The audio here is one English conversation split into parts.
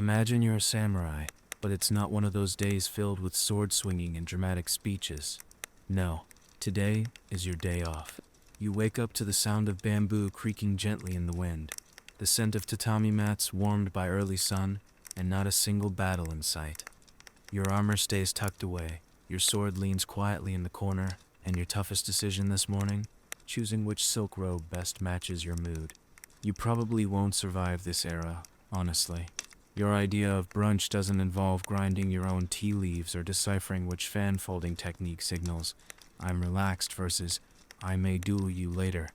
Imagine you're a samurai, but it's not one of those days filled with sword swinging and dramatic speeches. No, today is your day off. You wake up to the sound of bamboo creaking gently in the wind, the scent of tatami mats warmed by early sun, and not a single battle in sight. Your armor stays tucked away, your sword leans quietly in the corner, and your toughest decision this morning? Choosing which silk robe best matches your mood. You probably won't survive this era, honestly. Your idea of brunch doesn't involve grinding your own tea leaves or deciphering which fan folding technique signals "I'm relaxed" versus "I may duel you later."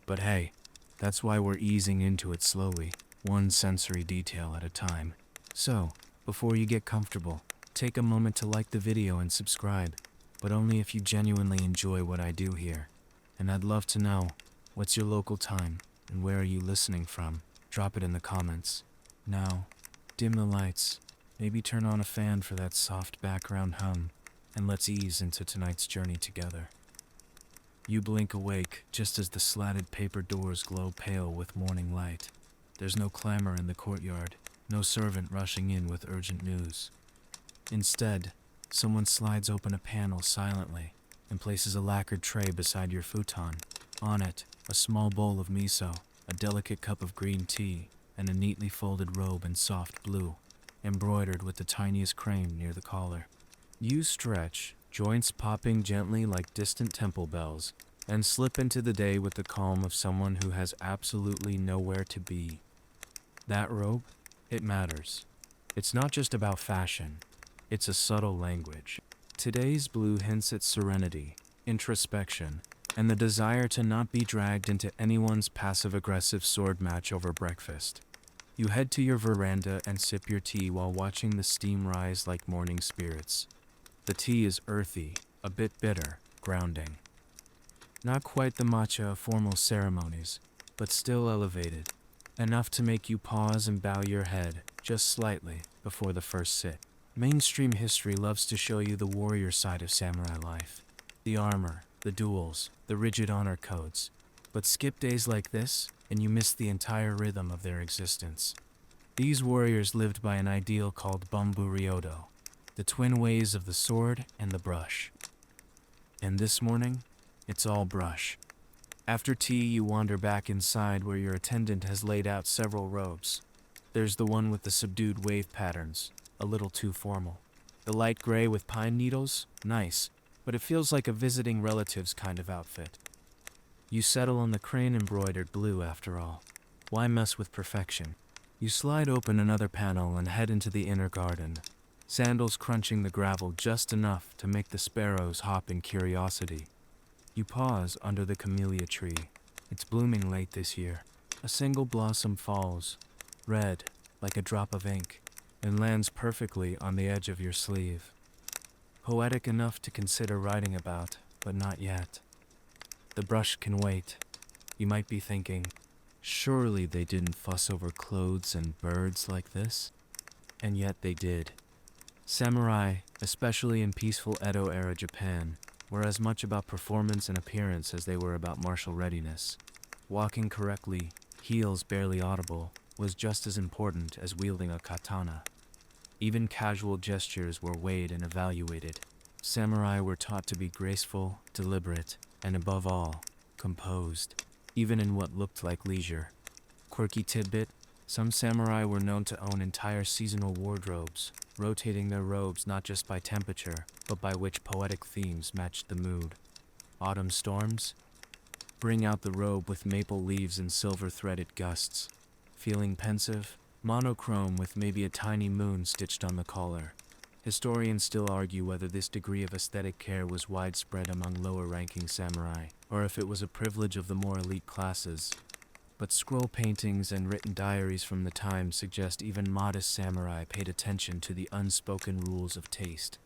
But hey, that's why we're easing into it slowly, one sensory detail at a time. So, before you get comfortable, take a moment to like the video and subscribe, but only if you genuinely enjoy what I do here. And I'd love to know, what's your local time, and where are you listening from? Drop it in the comments. Now, dim the lights, maybe turn on a fan for that soft background hum, and let's ease into tonight's journey together. You blink awake just as the slatted paper doors glow pale with morning light. There's no clamor in the courtyard, no servant rushing in with urgent news. Instead, someone slides open a panel silently and places a lacquered tray beside your futon. On it, a small bowl of miso, a delicate cup of green tea, and a neatly folded robe in soft blue, embroidered with the tiniest crane near the collar. You stretch, joints popping gently like distant temple bells, and slip into the day with the calm of someone who has absolutely nowhere to be. That robe? It matters. It's not just about fashion. It's a subtle language. Today's blue hints at serenity, introspection, and the desire to not be dragged into anyone's passive-aggressive sword match over breakfast. You head to your veranda and sip your tea while watching the steam rise like morning spirits. The tea is earthy, a bit bitter, grounding. Not quite the matcha of formal ceremonies, but still elevated, enough to make you pause and bow your head just slightly before the first sip. Mainstream history loves to show you the warrior side of samurai life. The armor, the duels, the rigid honor codes. But skip days like this, and you miss the entire rhythm of their existence. These warriors lived by an ideal called Bumbu Ryodo, the twin ways of the sword and the brush. And this morning, it's all brush. After tea, you wander back inside where your attendant has laid out several robes. There's the one with the subdued wave patterns, a little too formal. The light gray with pine needles? Nice, but it feels like a visiting relative's kind of outfit. You settle on the crane-embroidered blue after all. Why mess with perfection? You slide open another panel and head into the inner garden, sandals crunching the gravel just enough to make the sparrows hop in curiosity. You pause under the camellia tree. It's blooming late this year. A single blossom falls, red, like a drop of ink, and lands perfectly on the edge of your sleeve. Poetic enough to consider writing about, but not yet. The brush can wait. You might be thinking, surely they didn't fuss over clothes and birds like this? And yet they did. Samurai, especially in peaceful Edo-era Japan, were as much about performance and appearance as they were about martial readiness. Walking correctly, heels barely audible, was just as important as wielding a katana. Even casual gestures were weighed and evaluated. Samurai were taught to be graceful, deliberate, and above all, composed, even in what looked like leisure. Quirky tidbit, some samurai were known to own entire seasonal wardrobes, rotating their robes not just by temperature, but by which poetic themes matched the mood. Autumn storms? Bring out the robe with maple leaves and silver-threaded gusts. Feeling pensive? Monochrome with maybe a tiny moon stitched on the collar. Historians still argue whether this degree of aesthetic care was widespread among lower-ranking samurai, or if it was a privilege of the more elite classes. But scroll paintings and written diaries from the time suggest even modest samurai paid attention to the unspoken rules of taste.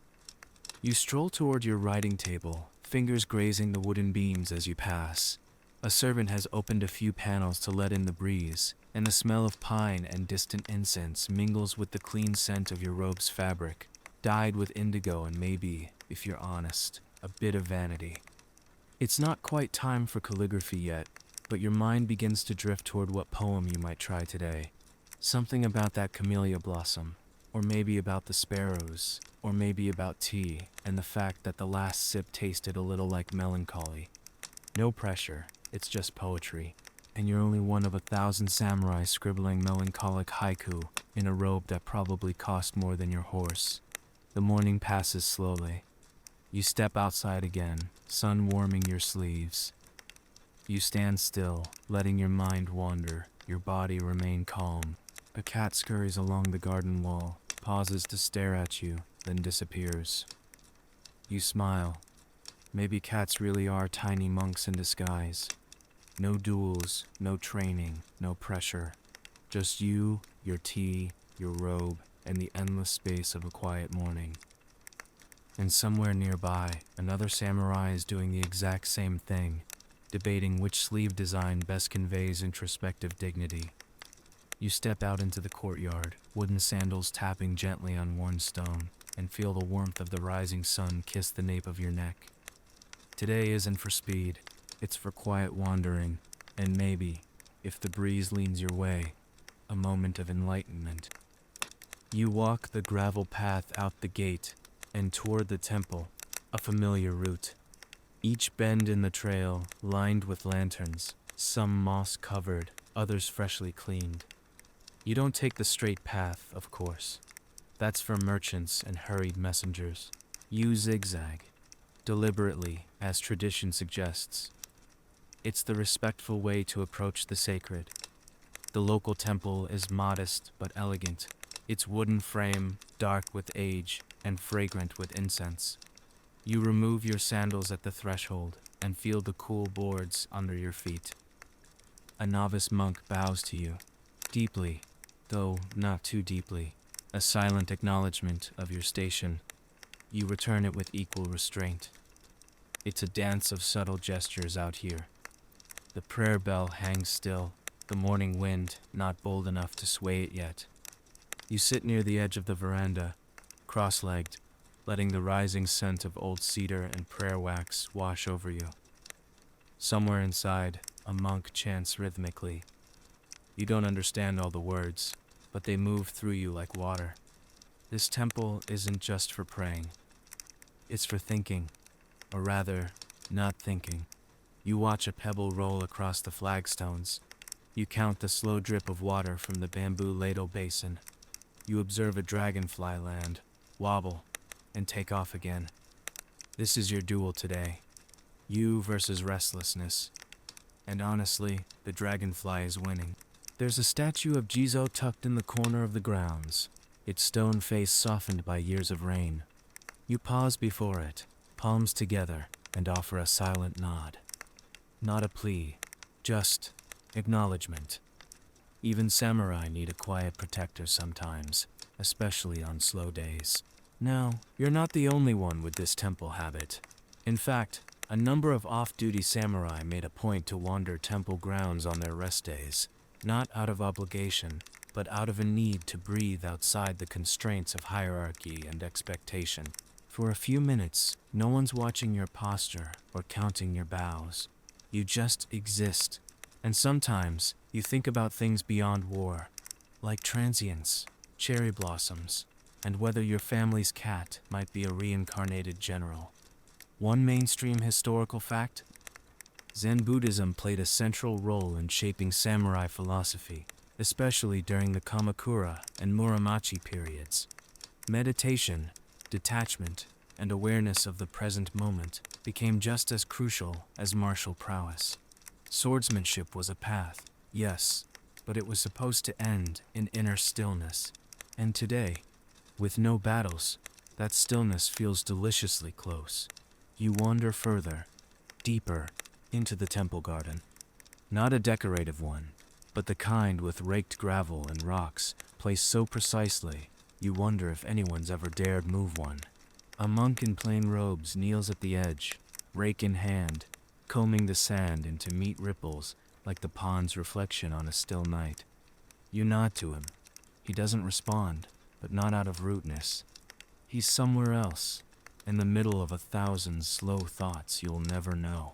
You stroll toward your writing table, fingers grazing the wooden beams as you pass. A servant has opened a few panels to let in the breeze, and the smell of pine and distant incense mingles with the clean scent of your robe's fabric, dyed with indigo and maybe, if you're honest, a bit of vanity. It's not quite time for calligraphy yet, but your mind begins to drift toward what poem you might try today. Something about that camellia blossom, or maybe about the sparrows, or maybe about tea, and the fact that the last sip tasted a little like melancholy. No pressure, it's just poetry, and you're only one of 1,000 samurai scribbling melancholic haiku in a robe that probably cost more than your horse. The morning passes slowly. You step outside again, sun warming your sleeves. You stand still, letting your mind wander, your body remain calm. A cat scurries along the garden wall, pauses to stare at you, then disappears. You smile. Maybe cats really are tiny monks in disguise. No duels, no training, no pressure. Just you, your tea, your robe, and the endless space of a quiet morning. And somewhere nearby, another samurai is doing the exact same thing, debating which sleeve design best conveys introspective dignity. You step out into the courtyard, wooden sandals tapping gently on worn stone, and feel the warmth of the rising sun kiss the nape of your neck. Today isn't for speed, it's for quiet wandering, and maybe, if the breeze leans your way, a moment of enlightenment. You walk the gravel path out the gate and toward the temple, a familiar route. Each bend in the trail lined with lanterns, some moss-covered, others freshly cleaned. You don't take the straight path, of course. That's for merchants and hurried messengers. You zigzag, deliberately, as tradition suggests. It's the respectful way to approach the sacred. The local temple is modest but elegant, its wooden frame dark with age and fragrant with incense. You remove your sandals at the threshold and feel the cool boards under your feet. A novice monk bows to you, deeply, though not too deeply, a silent acknowledgement of your station. You return it with equal restraint. It's a dance of subtle gestures out here. The prayer bell hangs still, the morning wind not bold enough to sway it yet. You sit near the edge of the veranda, cross-legged, letting the rising scent of old cedar and prayer wax wash over you. Somewhere inside, a monk chants rhythmically. You don't understand all the words, but they move through you like water. This temple isn't just for praying. It's for thinking, or rather, not thinking. You watch a pebble roll across the flagstones. You count the slow drip of water from the bamboo ladle basin. You observe a dragonfly land, wobble, and take off again. This is your duel today. You versus restlessness. And honestly, the dragonfly is winning. There's a statue of Jizo tucked in the corner of the grounds, its stone face softened by years of rain. You pause before it, palms together, and offer a silent nod. Not a plea, just acknowledgement. Even samurai need a quiet protector sometimes, especially on slow days. Now, you're not the only one with this temple habit. In fact, a number of off-duty samurai made a point to wander temple grounds on their rest days, not out of obligation, but out of a need to breathe outside the constraints of hierarchy and expectation. For a few minutes, no one's watching your posture or counting your bows. You just exist. And sometimes, you think about things beyond war, like transience, cherry blossoms, and whether your family's cat might be a reincarnated general. One mainstream historical fact: Zen Buddhism played a central role in shaping samurai philosophy, especially during the Kamakura and Muromachi periods. Meditation, detachment, and awareness of the present moment became just as crucial as martial prowess. Swordsmanship was a path, yes, but it was supposed to end in inner stillness. And today, with no battles, that stillness feels deliciously close. You wander further, deeper, into the temple garden. Not a decorative one, but the kind with raked gravel and rocks placed so precisely, you wonder if anyone's ever dared move one. A monk in plain robes kneels at the edge, rake in hand, combing the sand into neat ripples like the pond's reflection on a still night. You nod to him. He doesn't respond, but not out of rudeness. He's somewhere else, in the middle of 1,000 slow thoughts you'll never know.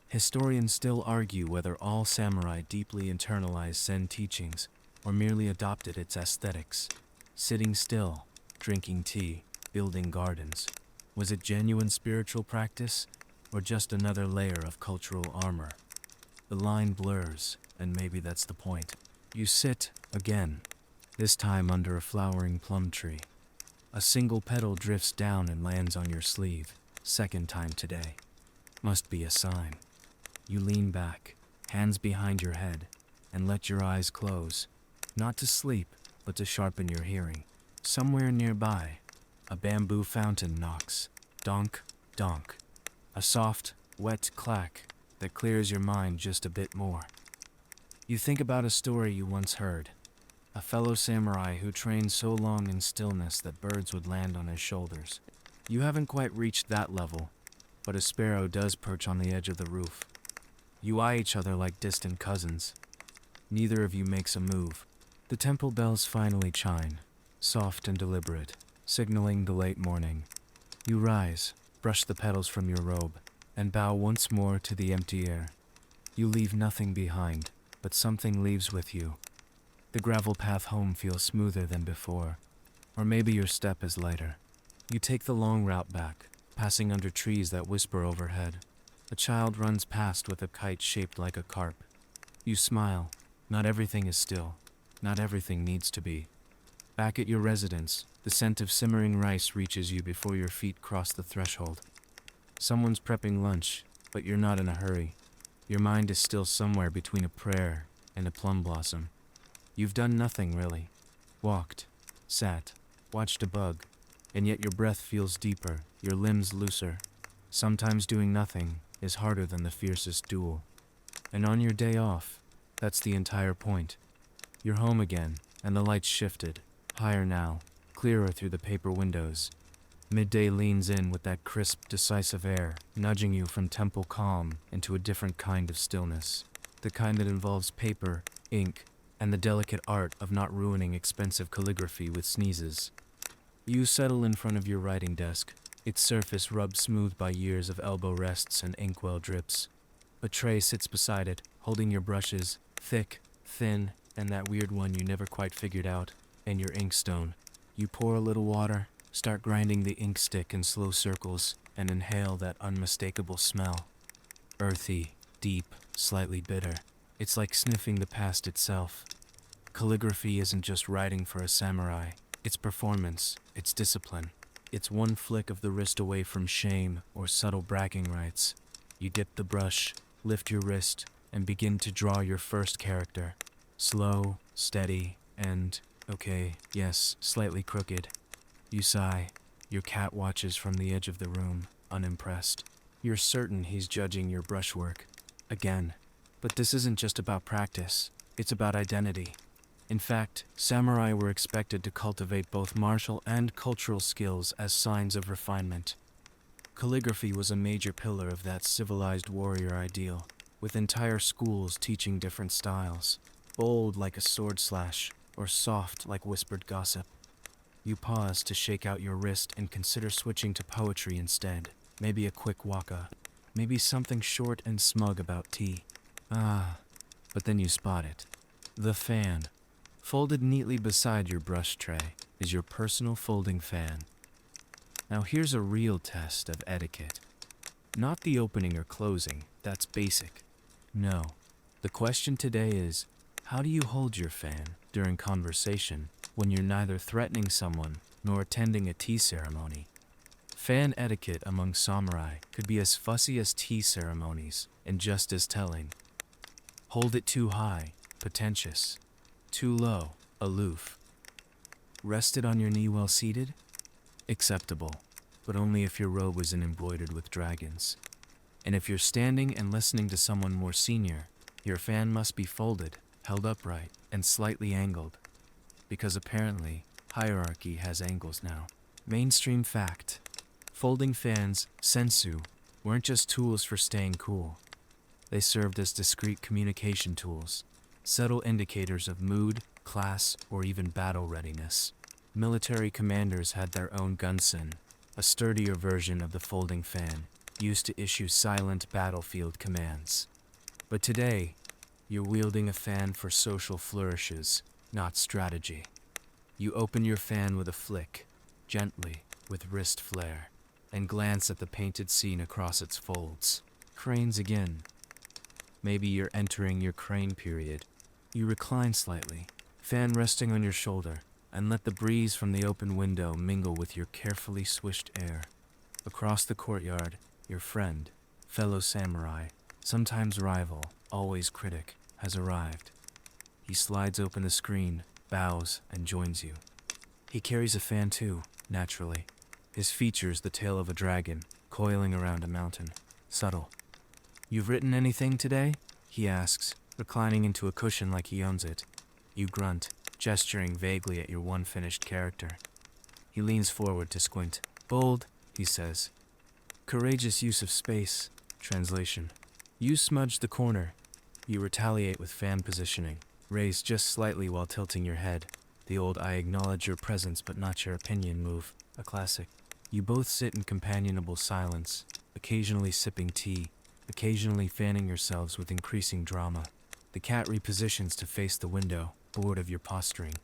Historians still argue whether all samurai deeply internalized Zen teachings, or merely adopted its aesthetics. Sitting still, drinking tea, building gardens. Was it genuine spiritual practice, or just another layer of cultural armor? The line blurs, and maybe that's the point. You sit, again, this time under a flowering plum tree. A single petal drifts down and lands on your sleeve, second time today. Must be a sign. You lean back, hands behind your head, and let your eyes close. Not to sleep, but to sharpen your hearing. Somewhere nearby, a bamboo fountain knocks. Donk, donk. A soft, wet clack that clears your mind just a bit more. You think about a story you once heard. A fellow samurai who trained so long in stillness that birds would land on his shoulders. You haven't quite reached that level, but a sparrow does perch on the edge of the roof. You eye each other like distant cousins. Neither of you makes a move. The temple bells finally chime, soft and deliberate, signaling the late morning. You rise, brush the petals from your robe, and bow once more to the empty air. You leave nothing behind, but something leaves with you. The gravel path home feels smoother than before, or maybe your step is lighter. You take the long route back, passing under trees that whisper overhead. A child runs past with a kite shaped like a carp. You smile. Not everything is still. Not everything needs to be. Back at your residence, the scent of simmering rice reaches you before your feet cross the threshold. Someone's prepping lunch, but you're not in a hurry. Your mind is still somewhere between a prayer and a plum blossom. You've done nothing, really. Walked, sat, watched a bug, and yet your breath feels deeper, your limbs looser. Sometimes doing nothing is harder than the fiercest duel. And on your day off, that's the entire point. You're home again, and the lights shifted, higher now, clearer through the paper windows. Midday leans in with that crisp, decisive air, nudging you from temple calm into a different kind of stillness. The kind that involves paper, ink, and the delicate art of not ruining expensive calligraphy with sneezes. You settle in front of your writing desk, its surface rubbed smooth by years of elbow rests and inkwell drips. A tray sits beside it, holding your brushes, thick, thin, and that weird one you never quite figured out, and your inkstone. You pour a little water, start grinding the ink stick in slow circles, and inhale that unmistakable smell. Earthy, deep, slightly bitter. It's like sniffing the past itself. Calligraphy isn't just writing for a samurai. It's performance, it's discipline. It's one flick of the wrist away from shame or subtle bragging rights. You dip the brush, lift your wrist, and begin to draw your first character. Slow, steady, and, okay, yes, slightly crooked. You sigh. Your cat watches from the edge of the room, unimpressed. You're certain he's judging your brushwork. Again. But this isn't just about practice. It's about identity. In fact, samurai were expected to cultivate both martial and cultural skills as signs of refinement. Calligraphy was a major pillar of that civilized warrior ideal, with entire schools teaching different styles, bold like a sword slash, or soft like whispered gossip. You pause to shake out your wrist and consider switching to poetry instead, maybe a quick waka, maybe something short and smug about tea. But then you spot it. The fan. Folded neatly beside your brush tray is your personal folding fan. Now here's a real test of etiquette. Not the opening or closing, that's basic. No. The question today is, how do you hold your fan during conversation when you're neither threatening someone nor attending a tea ceremony? Fan etiquette among samurai could be as fussy as tea ceremonies and just as telling. Hold it too high, pretentious. Too low, aloof. Rest it on your knee while seated? Acceptable, but only if your robe isn't embroidered with dragons. And if you're standing and listening to someone more senior, your fan must be folded, held upright, and slightly angled. Because apparently, hierarchy has angles now. Mainstream fact. Folding fans, sensu, weren't just tools for staying cool. They served as discreet communication tools, subtle indicators of mood, class, or even battle readiness. Military commanders had their own gunsen, a sturdier version of the folding fan, used to issue silent battlefield commands. But today, you're wielding a fan for social flourishes, not strategy. You open your fan with a flick, gently, with wrist flare, and glance at the painted scene across its folds. Cranes again. Maybe you're entering your crane period. You recline slightly, fan resting on your shoulder, and let the breeze from the open window mingle with your carefully swished air. Across the courtyard, your friend, fellow samurai, sometimes rival, always critic, has arrived. He slides open the screen, bows, and joins you. He carries a fan too, naturally. His features the tail of a dragon, coiling around a mountain. Subtle. "You've written anything today?" he asks, reclining into a cushion like he owns it. You grunt, gesturing vaguely at your one-finished character. He leans forward to squint. "Bold," he says. "Courageous use of space." Translation. You smudge the corner. You retaliate with fan positioning, raised just slightly while tilting your head. The old "I acknowledge your presence but not your opinion" move, a classic. You both sit in companionable silence, occasionally sipping tea, occasionally fanning yourselves with increasing drama. The cat repositions to face the window, bored of your posturing.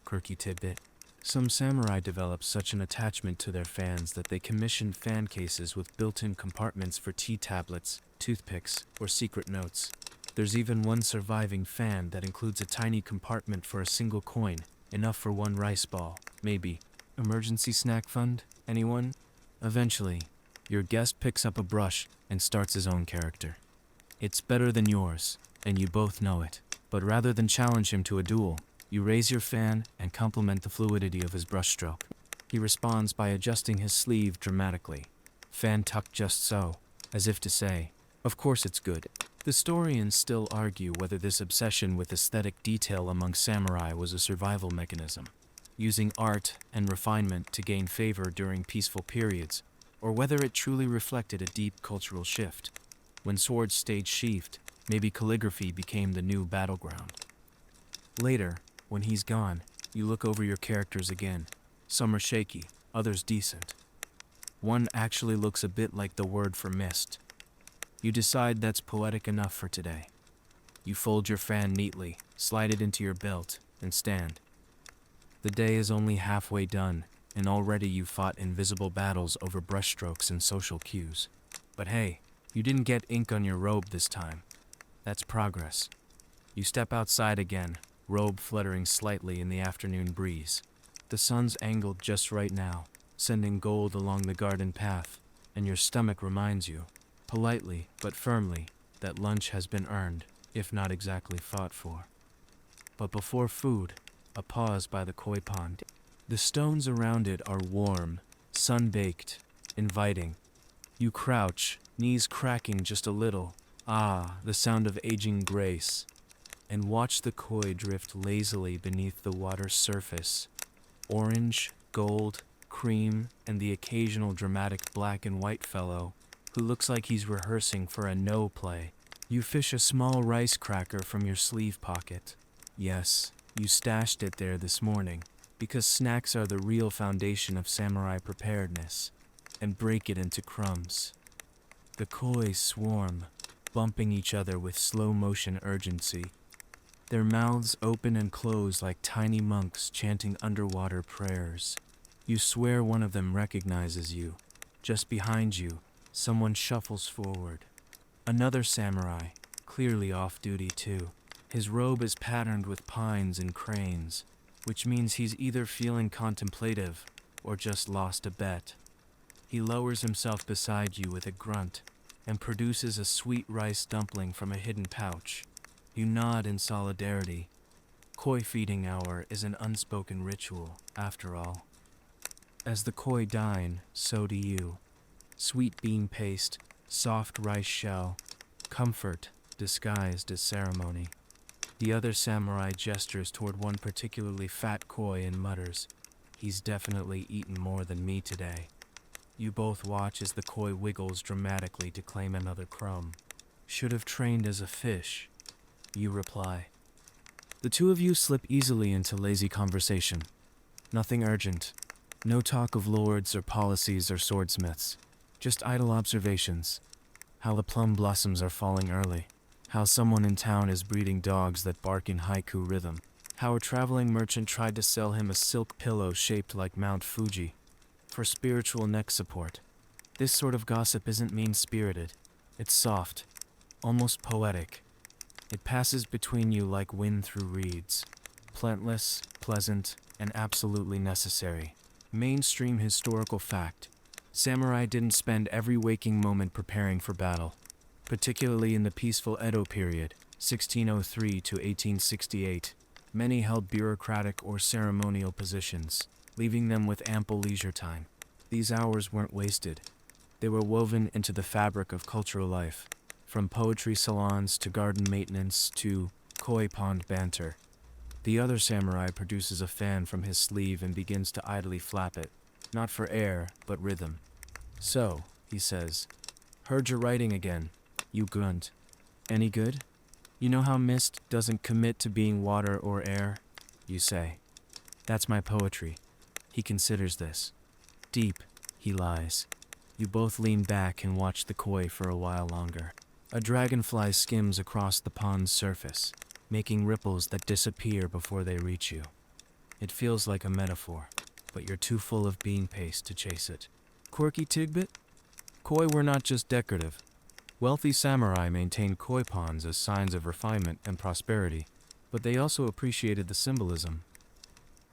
Quirky tidbit. Some samurai develop such an attachment to their fans that they commission fan cases with built-in compartments for tea tablets, toothpicks, or secret notes. There's even one surviving fan that includes a tiny compartment for a single coin, enough for one rice ball, maybe. Emergency snack fund? Anyone? Eventually, your guest picks up a brush and starts his own character. It's better than yours, and you both know it. But rather than challenge him to a duel, you raise your fan and compliment the fluidity of his brushstroke. He responds by adjusting his sleeve dramatically, fan tucked just so, as if to say, "Of course it's good." The historians still argue whether this obsession with aesthetic detail among samurai was a survival mechanism, using art and refinement to gain favor during peaceful periods, or whether it truly reflected a deep cultural shift. When swords stayed sheathed, maybe calligraphy became the new battleground. Later, when he's gone, you look over your characters again. Some are shaky, others decent. One actually looks a bit like the word for mist. You decide that's poetic enough for today. You fold your fan neatly, slide it into your belt, and stand. The day is only halfway done, and already you've fought invisible battles over brushstrokes and social cues. But hey, you didn't get ink on your robe this time. That's progress. You step outside again, robe fluttering slightly in the afternoon breeze. The sun's angled just right now, sending gold along the garden path, and your stomach reminds you, politely but firmly, that lunch has been earned, if not exactly fought for. But before food, a pause by the koi pond. The stones around it are warm, sun-baked, inviting. You crouch, knees cracking just a little, the sound of aging grace, and watch the koi drift lazily beneath the water's surface. Orange, gold, cream, and the occasional dramatic black and white fellow who looks like he's rehearsing for a no play. You fish a small rice cracker from your sleeve pocket. Yes, you stashed it there this morning, because snacks are the real foundation of samurai preparedness, and break it into crumbs. The koi swarm, bumping each other with slow-motion urgency. Their mouths open and close like tiny monks chanting underwater prayers. You swear one of them recognizes you. Just behind you, someone shuffles forward. Another samurai, clearly off-duty too. His robe is patterned with pines and cranes, which means he's either feeling contemplative or just lost a bet. He lowers himself beside you with a grunt and produces a sweet rice dumpling from a hidden pouch. You nod in solidarity. Koi feeding hour is an unspoken ritual, after all. As the koi dine, so do you. Sweet bean paste, soft rice shell, comfort disguised as ceremony. The other samurai gestures toward one particularly fat koi and mutters, "He's definitely eaten more than me today." You both watch as the koi wiggles dramatically to claim another crumb. "Should have trained as a fish," you reply. The two of you slip easily into lazy conversation. Nothing urgent. No talk of lords or policies or swordsmiths. Just idle observations. How the plum blossoms are falling early. How someone in town is breeding dogs that bark in haiku rhythm. How a traveling merchant tried to sell him a silk pillow shaped like Mount Fuji for spiritual neck support. This sort of gossip isn't mean-spirited. It's soft, almost poetic. It passes between you like wind through reeds. Plantless, pleasant, and absolutely necessary. Mainstream historical fact. Samurai didn't spend every waking moment preparing for battle, particularly in the peaceful Edo period, 1603 to 1868. Many held bureaucratic or ceremonial positions, leaving them with ample leisure time. These hours weren't wasted. They were woven into the fabric of cultural life, from poetry salons to garden maintenance to koi pond banter. The other samurai produces a fan from his sleeve and begins to idly flap it, not for air, but rhythm. "So," he says, "heard you're writing again." You grunt. "Any good?" "You know how mist doesn't commit to being water or air?" You say. "That's my poetry." He considers this. "Deep," he lies. You both lean back and watch the koi for a while longer. A dragonfly skims across the pond's surface, making ripples that disappear before they reach you. It feels like a metaphor, but you're too full of bean paste to chase it. Quirky tidbit? Koi were not just decorative. Wealthy samurai maintained koi ponds as signs of refinement and prosperity, but they also appreciated the symbolism.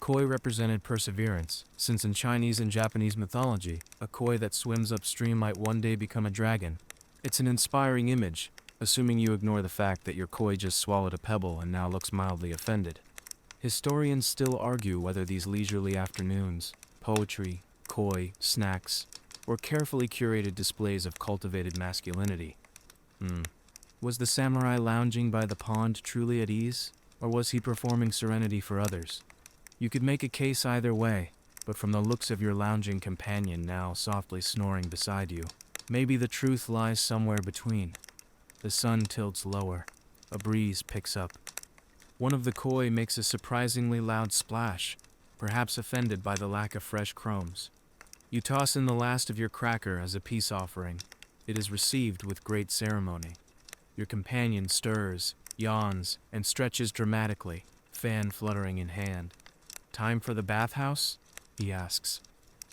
Koi represented perseverance, since in Chinese and Japanese mythology, a koi that swims upstream might one day become a dragon. It's an inspiring image, assuming you ignore the fact that your koi just swallowed a pebble and now looks mildly offended. Historians still argue whether these leisurely afternoons, poetry, koi, snacks, or carefully curated displays of cultivated masculinity. Was the samurai lounging by the pond truly at ease, or was he performing serenity for others? You could make a case either way, but from the looks of your lounging companion now softly snoring beside you, maybe the truth lies somewhere between. The sun tilts lower. A breeze picks up. One of the koi makes a surprisingly loud splash, perhaps offended by the lack of fresh chromes. You toss in the last of your cracker as a peace offering. It is received with great ceremony. Your companion stirs, yawns, and stretches dramatically, fan fluttering in hand. "Time for the bathhouse?" he asks.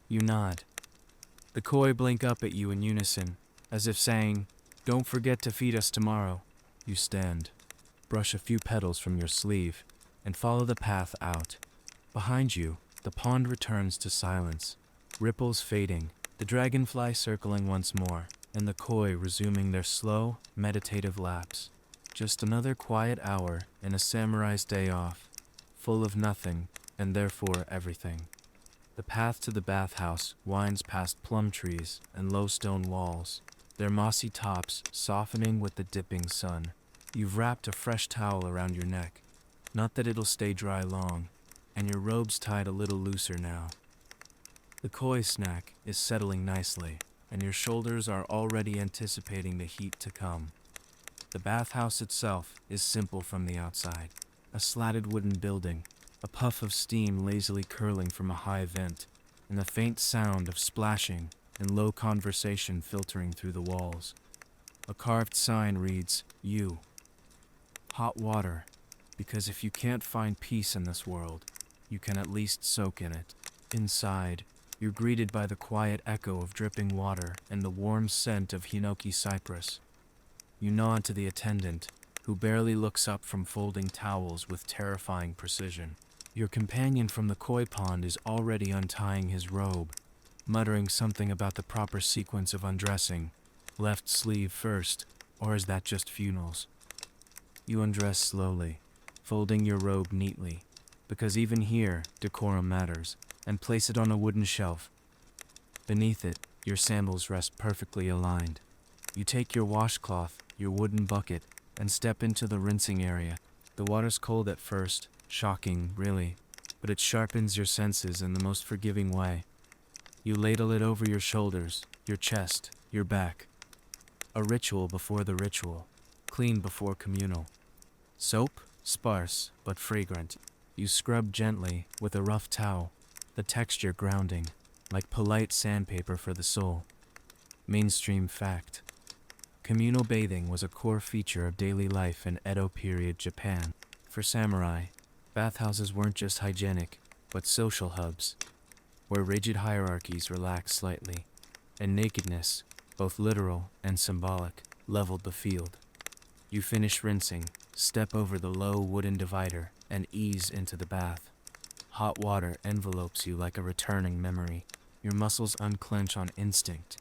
You nod. The koi blink up at you in unison, as if saying, "Don't forget to feed us tomorrow." You stand, brush a few petals from your sleeve, and follow the path out. Behind you, the pond returns to silence, ripples fading, the dragonfly circling once more, and the koi resuming their slow, meditative laps. Just another quiet hour in a samurai's day off, full of nothing, and therefore everything. The path to the bathhouse winds past plum trees and low stone walls, their mossy tops softening with the dipping sun. You've wrapped a fresh towel around your neck, not that it'll stay dry long, and your robe's tied a little looser now. The koi snack is settling nicely, and your shoulders are already anticipating the heat to come. The bathhouse itself is simple from the outside, a slatted wooden building, a puff of steam lazily curling from a high vent, and the faint sound of splashing and low conversation filtering through the walls. A carved sign reads, "You." Hot water, because if you can't find peace in this world, you can at least soak in it. Inside, you're greeted by the quiet echo of dripping water and the warm scent of hinoki cypress. You nod to the attendant, who barely looks up from folding towels with terrifying precision. Your companion from the koi pond is already untying his robe, muttering something about the proper sequence of undressing. Left sleeve first, or is that just funerals? You undress slowly, folding your robe neatly, because even here, decorum matters, and place it on a wooden shelf. Beneath it, your sandals rest perfectly aligned. You take your washcloth, your wooden bucket, and step into the rinsing area. The water's cold at first, shocking, really, but it sharpens your senses in the most forgiving way. You ladle it over your shoulders, your chest, your back. A ritual before the ritual, clean before communal. Soap, sparse but fragrant. You scrub gently with a rough towel, the texture grounding, like polite sandpaper for the soul. Mainstream fact. Communal bathing was a core feature of daily life in Edo period Japan. For samurai, Bathhouses weren't just hygienic, but social hubs, where rigid hierarchies relaxed slightly, and nakedness, both literal and symbolic, leveled the field. You finish rinsing, step over the low wooden divider, and ease into the bath. Hot water envelopes you like a returning memory. Your muscles unclench on instinct.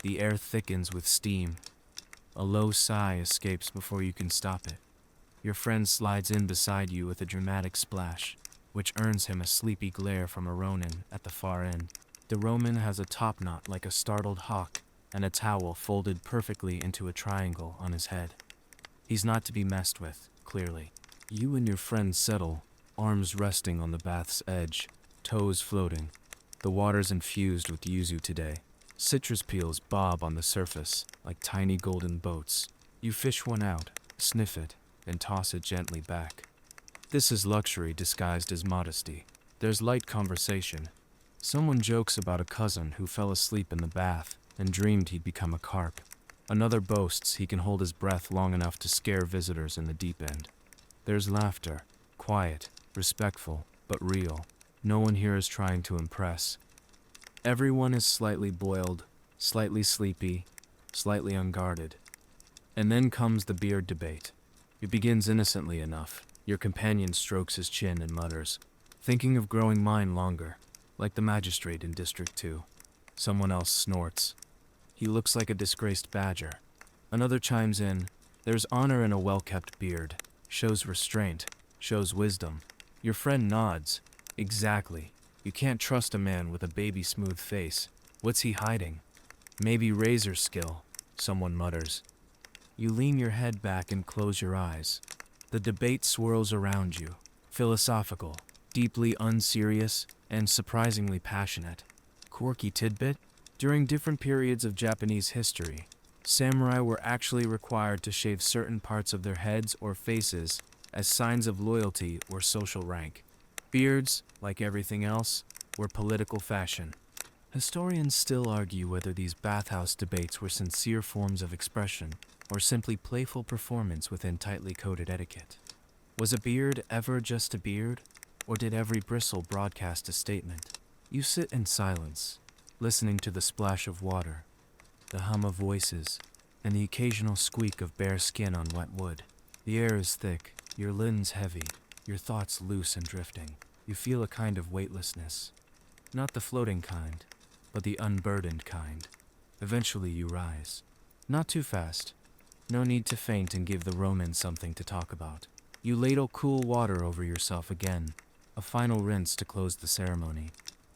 The air thickens with steam. A low sigh escapes before you can stop it. Your friend slides in beside you with a dramatic splash, which earns him a sleepy glare from a Ronin at the far end. The Roman has a top knot like a startled hawk and a towel folded perfectly into a triangle on his head. He's not to be messed with, clearly. You and your friend settle, arms resting on the bath's edge, toes floating. The water's infused with yuzu today. Citrus peels bob on the surface like tiny golden boats. You fish one out, sniff it, and toss it gently back. This is luxury disguised as modesty. There's light conversation. Someone jokes about a cousin who fell asleep in the bath and dreamed he'd become a carp. Another boasts he can hold his breath long enough to scare visitors in the deep end. There's laughter, quiet, respectful, but real. No one here is trying to impress. Everyone is slightly boiled, slightly sleepy, slightly unguarded. And then comes the beard debate. It begins innocently enough. Your companion strokes his chin and mutters, "Thinking of growing mine longer, like the magistrate in District 2. Someone else snorts. He looks like a disgraced badger. Another chimes in, "There's honor in a well-kept beard. Shows restraint, shows wisdom." Your friend nods. "Exactly. You can't trust a man with a baby-smooth face. What's he hiding?" "Maybe razor skill," someone mutters. You lean your head back and close your eyes. The debate swirls around you, philosophical, deeply unserious, and surprisingly passionate. Quirky tidbit? During different periods of Japanese history, samurai were actually required to shave certain parts of their heads or faces as signs of loyalty or social rank. Beards, like everything else, were political fashion. Historians still argue whether these bathhouse debates were sincere forms of expression or simply playful performance within tightly coded etiquette. Was a beard ever just a beard, or did every bristle broadcast a statement? You sit in silence, listening to the splash of water, the hum of voices, and the occasional squeak of bare skin on wet wood. The air is thick, your limbs heavy, your thoughts loose and drifting. You feel a kind of weightlessness. Not the floating kind, but the unburdened kind. Eventually you rise. Not too fast. No need to faint and give the Roman something to talk about. You ladle cool water over yourself again, a final rinse to close the ceremony,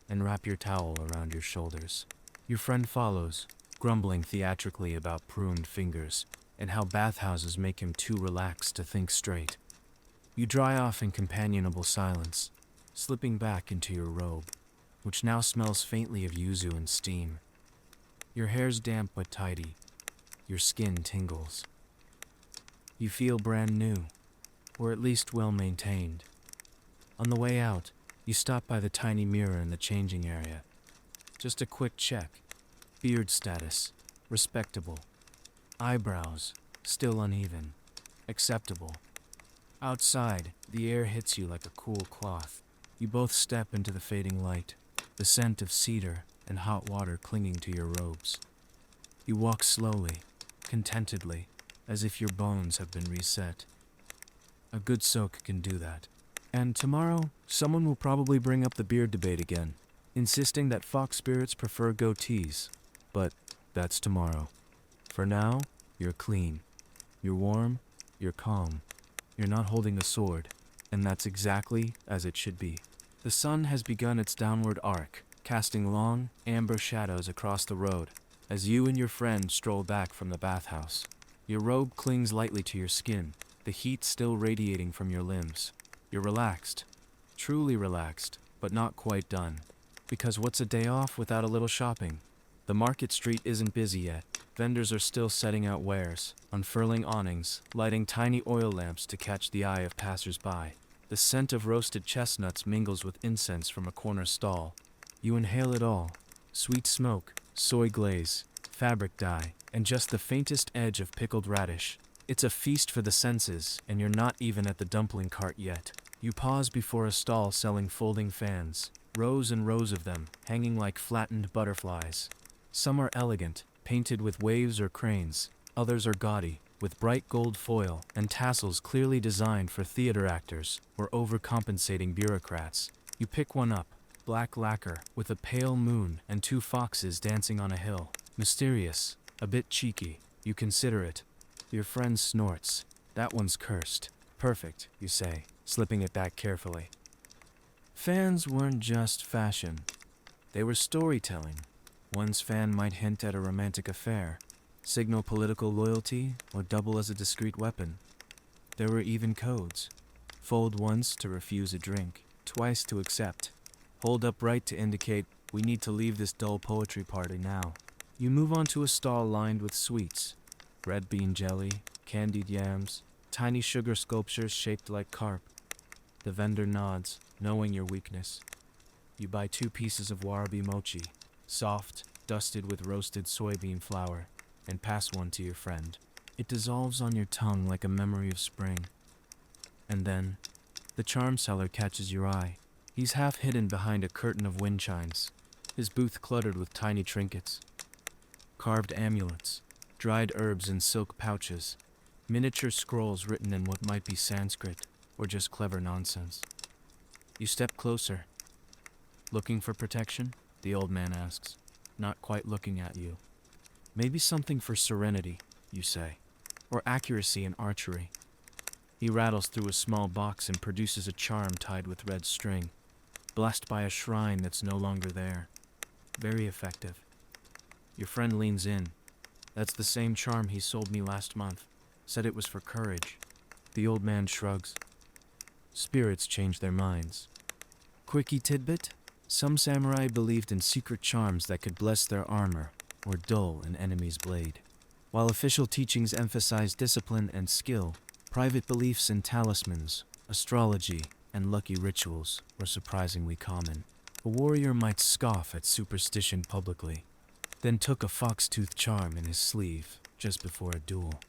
and wrap your towel around your shoulders. Your friend follows, grumbling theatrically about pruned fingers and how bathhouses make him too relaxed to think straight. You dry off in companionable silence, slipping back into your robe, which now smells faintly of yuzu and steam. Your hair's damp but tidy. Your skin tingles. You feel brand new, or at least well maintained. On the way out, you stop by the tiny mirror in the changing area. Just a quick check. Beard status, respectable. Eyebrows, still uneven, acceptable. Outside, the air hits you like a cool cloth. You both step into the fading light, the scent of cedar and hot water clinging to your robes. You walk slowly, contentedly, as if your bones have been reset. A good soak can do that. And tomorrow, someone will probably bring up the beard debate again, insisting that fox spirits prefer goatees. But that's tomorrow. For now, you're clean. You're warm, you're calm. You're not holding a sword, and that's exactly as it should be. The sun has begun its downward arc, casting long, amber shadows across the road as you and your friend stroll back from the bathhouse. Your robe clings lightly to your skin, the heat still radiating from your limbs. You're relaxed, truly relaxed, but not quite done. Because what's a day off without a little shopping? The market street isn't busy yet. Vendors are still setting out wares, unfurling awnings, lighting tiny oil lamps to catch the eye of passers-by. The scent of roasted chestnuts mingles with incense from a corner stall. You inhale it all. Sweet smoke, soy glaze, fabric dye, and just the faintest edge of pickled radish. It's a feast for the senses, and you're not even at the dumpling cart yet. You pause before a stall selling folding fans, rows and rows of them, hanging like flattened butterflies. Some are elegant, painted with waves or cranes. Others are gaudy, with bright gold foil and tassels clearly designed for theater actors or overcompensating bureaucrats. You pick one up, black lacquer, with a pale moon and two foxes dancing on a hill. Mysterious, a bit cheeky. You consider it. Your friend snorts. That one's cursed. Perfect, you say, slipping it back carefully. Fans weren't just fashion. They were storytelling. One's fan might hint at a romantic affair, signal political loyalty, or double as a discreet weapon. There were even codes. Fold once to refuse a drink, twice to accept. Hold upright to indicate, we need to leave this dull poetry party now. You move on to a stall lined with sweets. Red bean jelly, candied yams, tiny sugar sculptures shaped like carp. The vendor nods, knowing your weakness. You buy 2 pieces of warabi mochi, soft, dusted with roasted soybean flour, and pass one to your friend. It dissolves on your tongue like a memory of spring. And then, the charm seller catches your eye. He's half hidden behind a curtain of wind chimes, his booth cluttered with tiny trinkets. Carved amulets, dried herbs in silk pouches, miniature scrolls written in what might be Sanskrit or just clever nonsense. You step closer. Looking for protection? The old man asks, not quite looking at you. Maybe something for serenity, you say, or accuracy in archery. He rattles through a small box and produces a charm tied with red string, blessed by a shrine that's no longer there. Very effective. Your friend leans in. That's the same charm he sold me last month. Said it was for courage. The old man shrugs. Spirits change their minds. Quickie tidbit? Some samurai believed in secret charms that could bless their armor or dull an enemy's blade. While official teachings emphasize discipline and skill, private beliefs in talismans, astrology, and lucky rituals were surprisingly common. A warrior might scoff at superstition publicly, then took a fox-tooth charm in his sleeve just before a duel.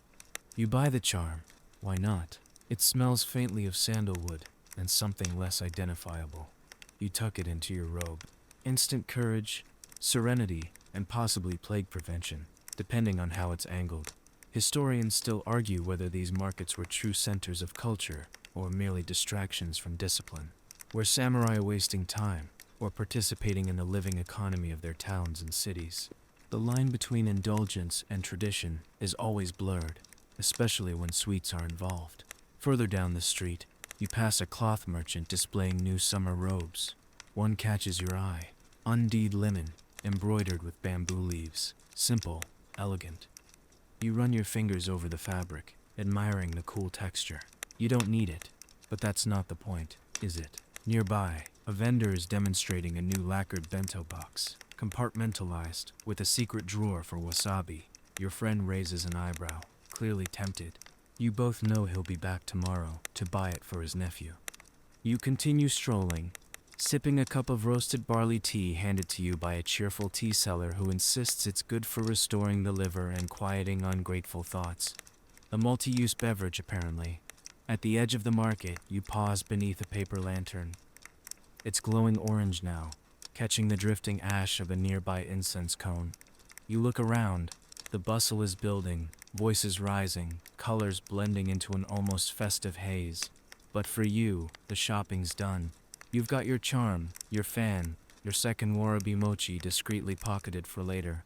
You buy the charm. Why not? It smells faintly of sandalwood and something less identifiable. You tuck it into your robe. Instant courage, serenity, and possibly plague prevention, depending on how it's angled. Historians still argue whether these markets were true centers of culture or merely distractions from discipline. Were samurai wasting time or participating in the living economy of their towns and cities? The line between indulgence and tradition is always blurred, especially when sweets are involved. Further down the street, you pass a cloth merchant displaying new summer robes. One catches your eye. Undyed linen, embroidered with bamboo leaves. Simple, elegant. You run your fingers over the fabric, admiring the cool texture. You don't need it, but that's not the point, is it? Nearby, a vendor is demonstrating a new lacquered bento box, compartmentalized, with a secret drawer for wasabi. Your friend raises an eyebrow, clearly tempted. You both know he'll be back tomorrow to buy it for his nephew. You continue strolling, sipping a cup of roasted barley tea handed to you by a cheerful tea seller who insists it's good for restoring the liver and quieting ungrateful thoughts. A multi-use beverage, apparently. At the edge of the market, you pause beneath a paper lantern. It's glowing orange now, catching the drifting ash of a nearby incense cone. You look around. The bustle is building, voices rising, colors blending into an almost festive haze. But for you, the shopping's done. You've got your charm, your fan, your second warabi mochi discreetly pocketed for later.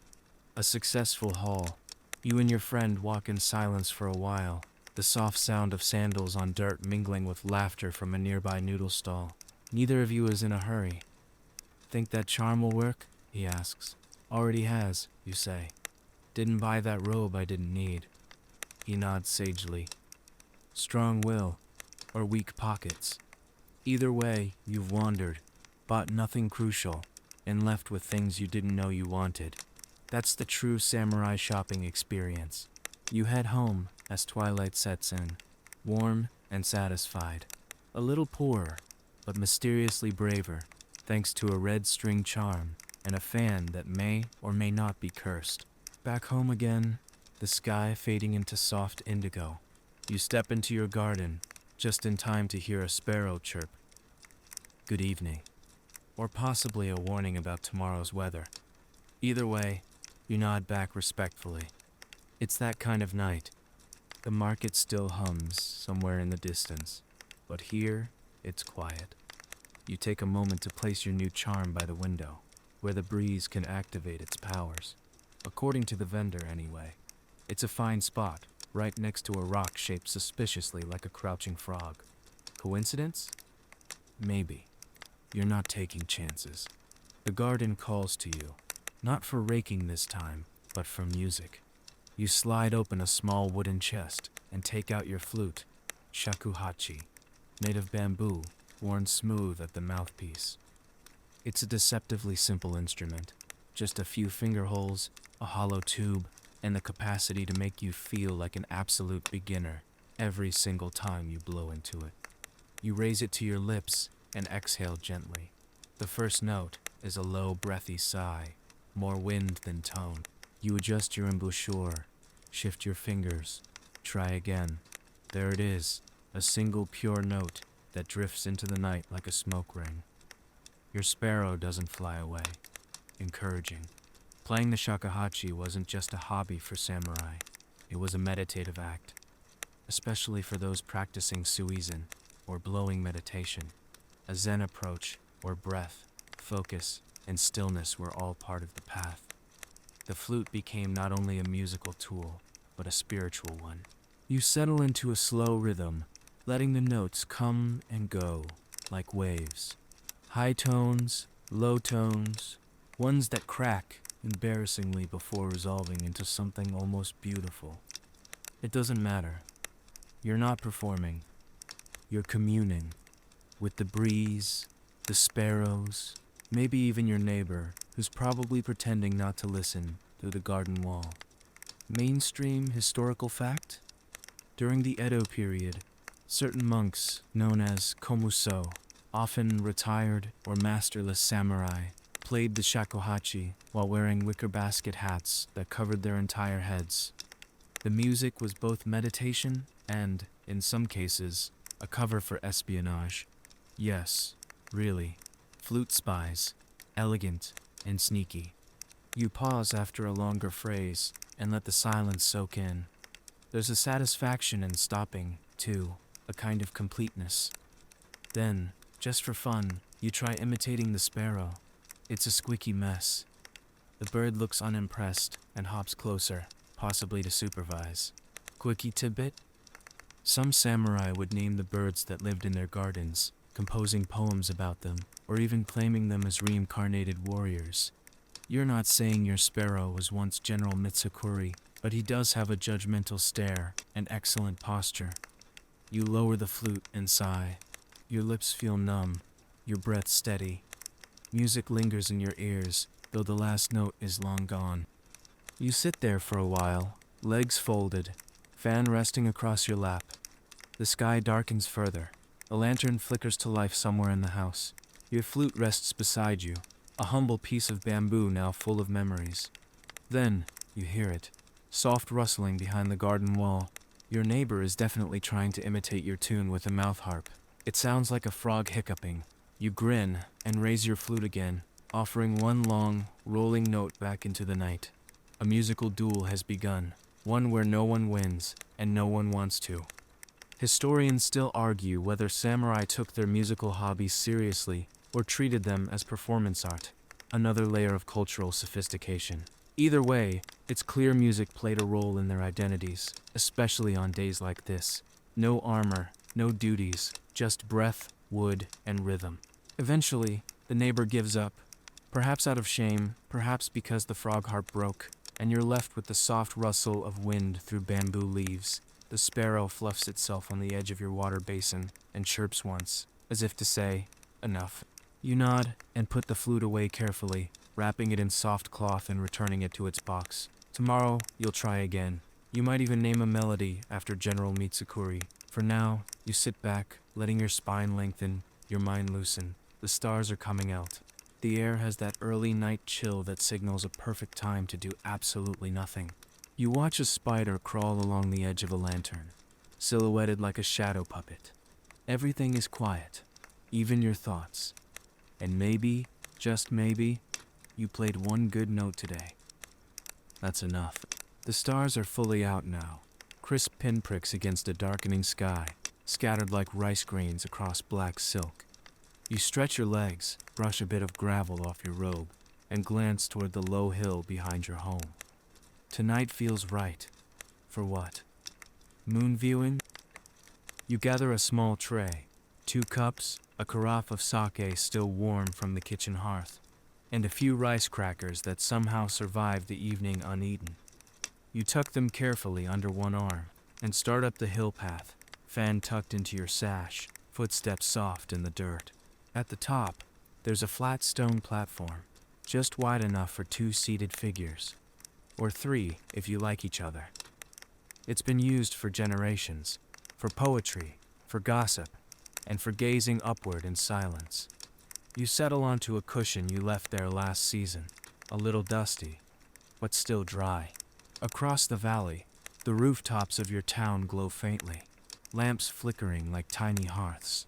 A successful haul. You and your friend walk in silence for a while, the soft sound of sandals on dirt mingling with laughter from a nearby noodle stall. Neither of you is in a hurry. Think that charm will work? He asks. Already has, you say. Didn't buy that robe I didn't need. He nods sagely. Strong will, or weak pockets. Either way, you've wandered, bought nothing crucial, and left with things you didn't know you wanted. That's the true samurai shopping experience. You head home as twilight sets in, warm and satisfied. A little poorer, but mysteriously braver, thanks to a red string charm and a fan that may or may not be cursed. Back home again, the sky fading into soft indigo. You step into your garden, just in time to hear a sparrow chirp, "Good evening," or possibly a warning about tomorrow's weather. Either way, you nod back respectfully. It's that kind of night. The market still hums somewhere in the distance, but here it's quiet. You take a moment to place your new charm by the window, where the breeze can activate its powers. According to the vendor, anyway. It's a fine spot, right next to a rock shaped suspiciously like a crouching frog. Coincidence? Maybe. You're not taking chances. The garden calls to you, not for raking this time, but for music. You slide open a small wooden chest and take out your flute, shakuhachi, made of bamboo, worn smooth at the mouthpiece. It's a deceptively simple instrument, just a few finger holes, a hollow tube, and the capacity to make you feel like an absolute beginner every single time you blow into it. You raise it to your lips and exhale gently. The first note is a low, breathy sigh, more wind than tone. You adjust your embouchure, shift your fingers, try again. There it is, a single pure note that drifts into the night like a smoke ring. Your sparrow doesn't fly away. Encouraging. Playing the shakuhachi wasn't just a hobby for samurai. It was a meditative act, especially for those practicing suizan, or blowing meditation. A zen approach, where breath, focus, and stillness were all part of the path. The flute became not only a musical tool, but a spiritual one. You settle into a slow rhythm, letting the notes come and go like waves. High tones, low tones, ones that crack embarrassingly before resolving into something almost beautiful. It doesn't matter. You're not performing. You're communing with the breeze, the sparrows, maybe even your neighbor, who's probably pretending not to listen through the garden wall. Mainstream historical fact? During the Edo period, certain monks, known as komuso, often retired or masterless samurai, played the shakuhachi while wearing wicker basket hats that covered their entire heads. The music was both meditation and, in some cases, a cover for espionage. Yes, really, flute spies, elegant and sneaky. You pause after a longer phrase and let the silence soak in. There's a satisfaction in stopping, too, a kind of completeness. Then, just for fun, you try imitating the sparrow. It's a squeaky mess. The bird looks unimpressed and hops closer, possibly to supervise. Quickie tidbit? Some samurai would name the birds that lived in their gardens, composing poems about them, or even claiming them as reincarnated warriors. You're not saying your sparrow was once General Mitsukuri, but he does have a judgmental stare and excellent posture. You lower the flute and sigh. Your lips feel numb, your breath steady. Music lingers in your ears, though the last note is long gone. You sit there for a while, legs folded, fan resting across your lap. The sky darkens further. A lantern flickers to life somewhere in the house. Your flute rests beside you, a humble piece of bamboo now full of memories. Then, you hear it, soft rustling behind the garden wall. Your neighbor is definitely trying to imitate your tune with a mouth harp. It sounds like a frog hiccuping. You grin and raise your flute again, offering one long, rolling note back into the night. A musical duel has begun, one where no one wins and no one wants to. Historians still argue whether samurai took their musical hobbies seriously or treated them as performance art, another layer of cultural sophistication. Either way, it's clear music played a role in their identities, especially on days like this. No armor, no duties, just breath, wood, and rhythm. Eventually, the neighbor gives up, perhaps out of shame, perhaps because the frog harp broke, and you're left with the soft rustle of wind through bamboo leaves. The sparrow fluffs itself on the edge of your water basin and chirps once, as if to say, enough. You nod and put the flute away carefully, wrapping it in soft cloth and returning it to its box. Tomorrow, you'll try again. You might even name a melody after General Mitsukuri. For now, you sit back, letting your spine lengthen, your mind loosen. The stars are coming out. The air has that early night chill that signals a perfect time to do absolutely nothing. You watch a spider crawl along the edge of a lantern, silhouetted like a shadow puppet. Everything is quiet, even your thoughts. And maybe, just maybe, you played one good note today. That's enough. The stars are fully out now, crisp pinpricks against a darkening sky, scattered like rice grains across black silk. You stretch your legs, brush a bit of gravel off your robe, and glance toward the low hill behind your home. Tonight feels right. For what? Moon viewing? You gather a small tray, 2 cups, a carafe of sake still warm from the kitchen hearth, and a few rice crackers that somehow survived the evening uneaten. You tuck them carefully under one arm and start up the hill path, fan tucked into your sash, footsteps soft in the dirt. At the top, there's a flat stone platform, just wide enough for 2 seated figures, or 3 if you like each other. It's been used for generations, for poetry, for gossip, and for gazing upward in silence. You settle onto a cushion you left there last season, a little dusty, but still dry. Across the valley, the rooftops of your town glow faintly, lamps flickering like tiny hearths.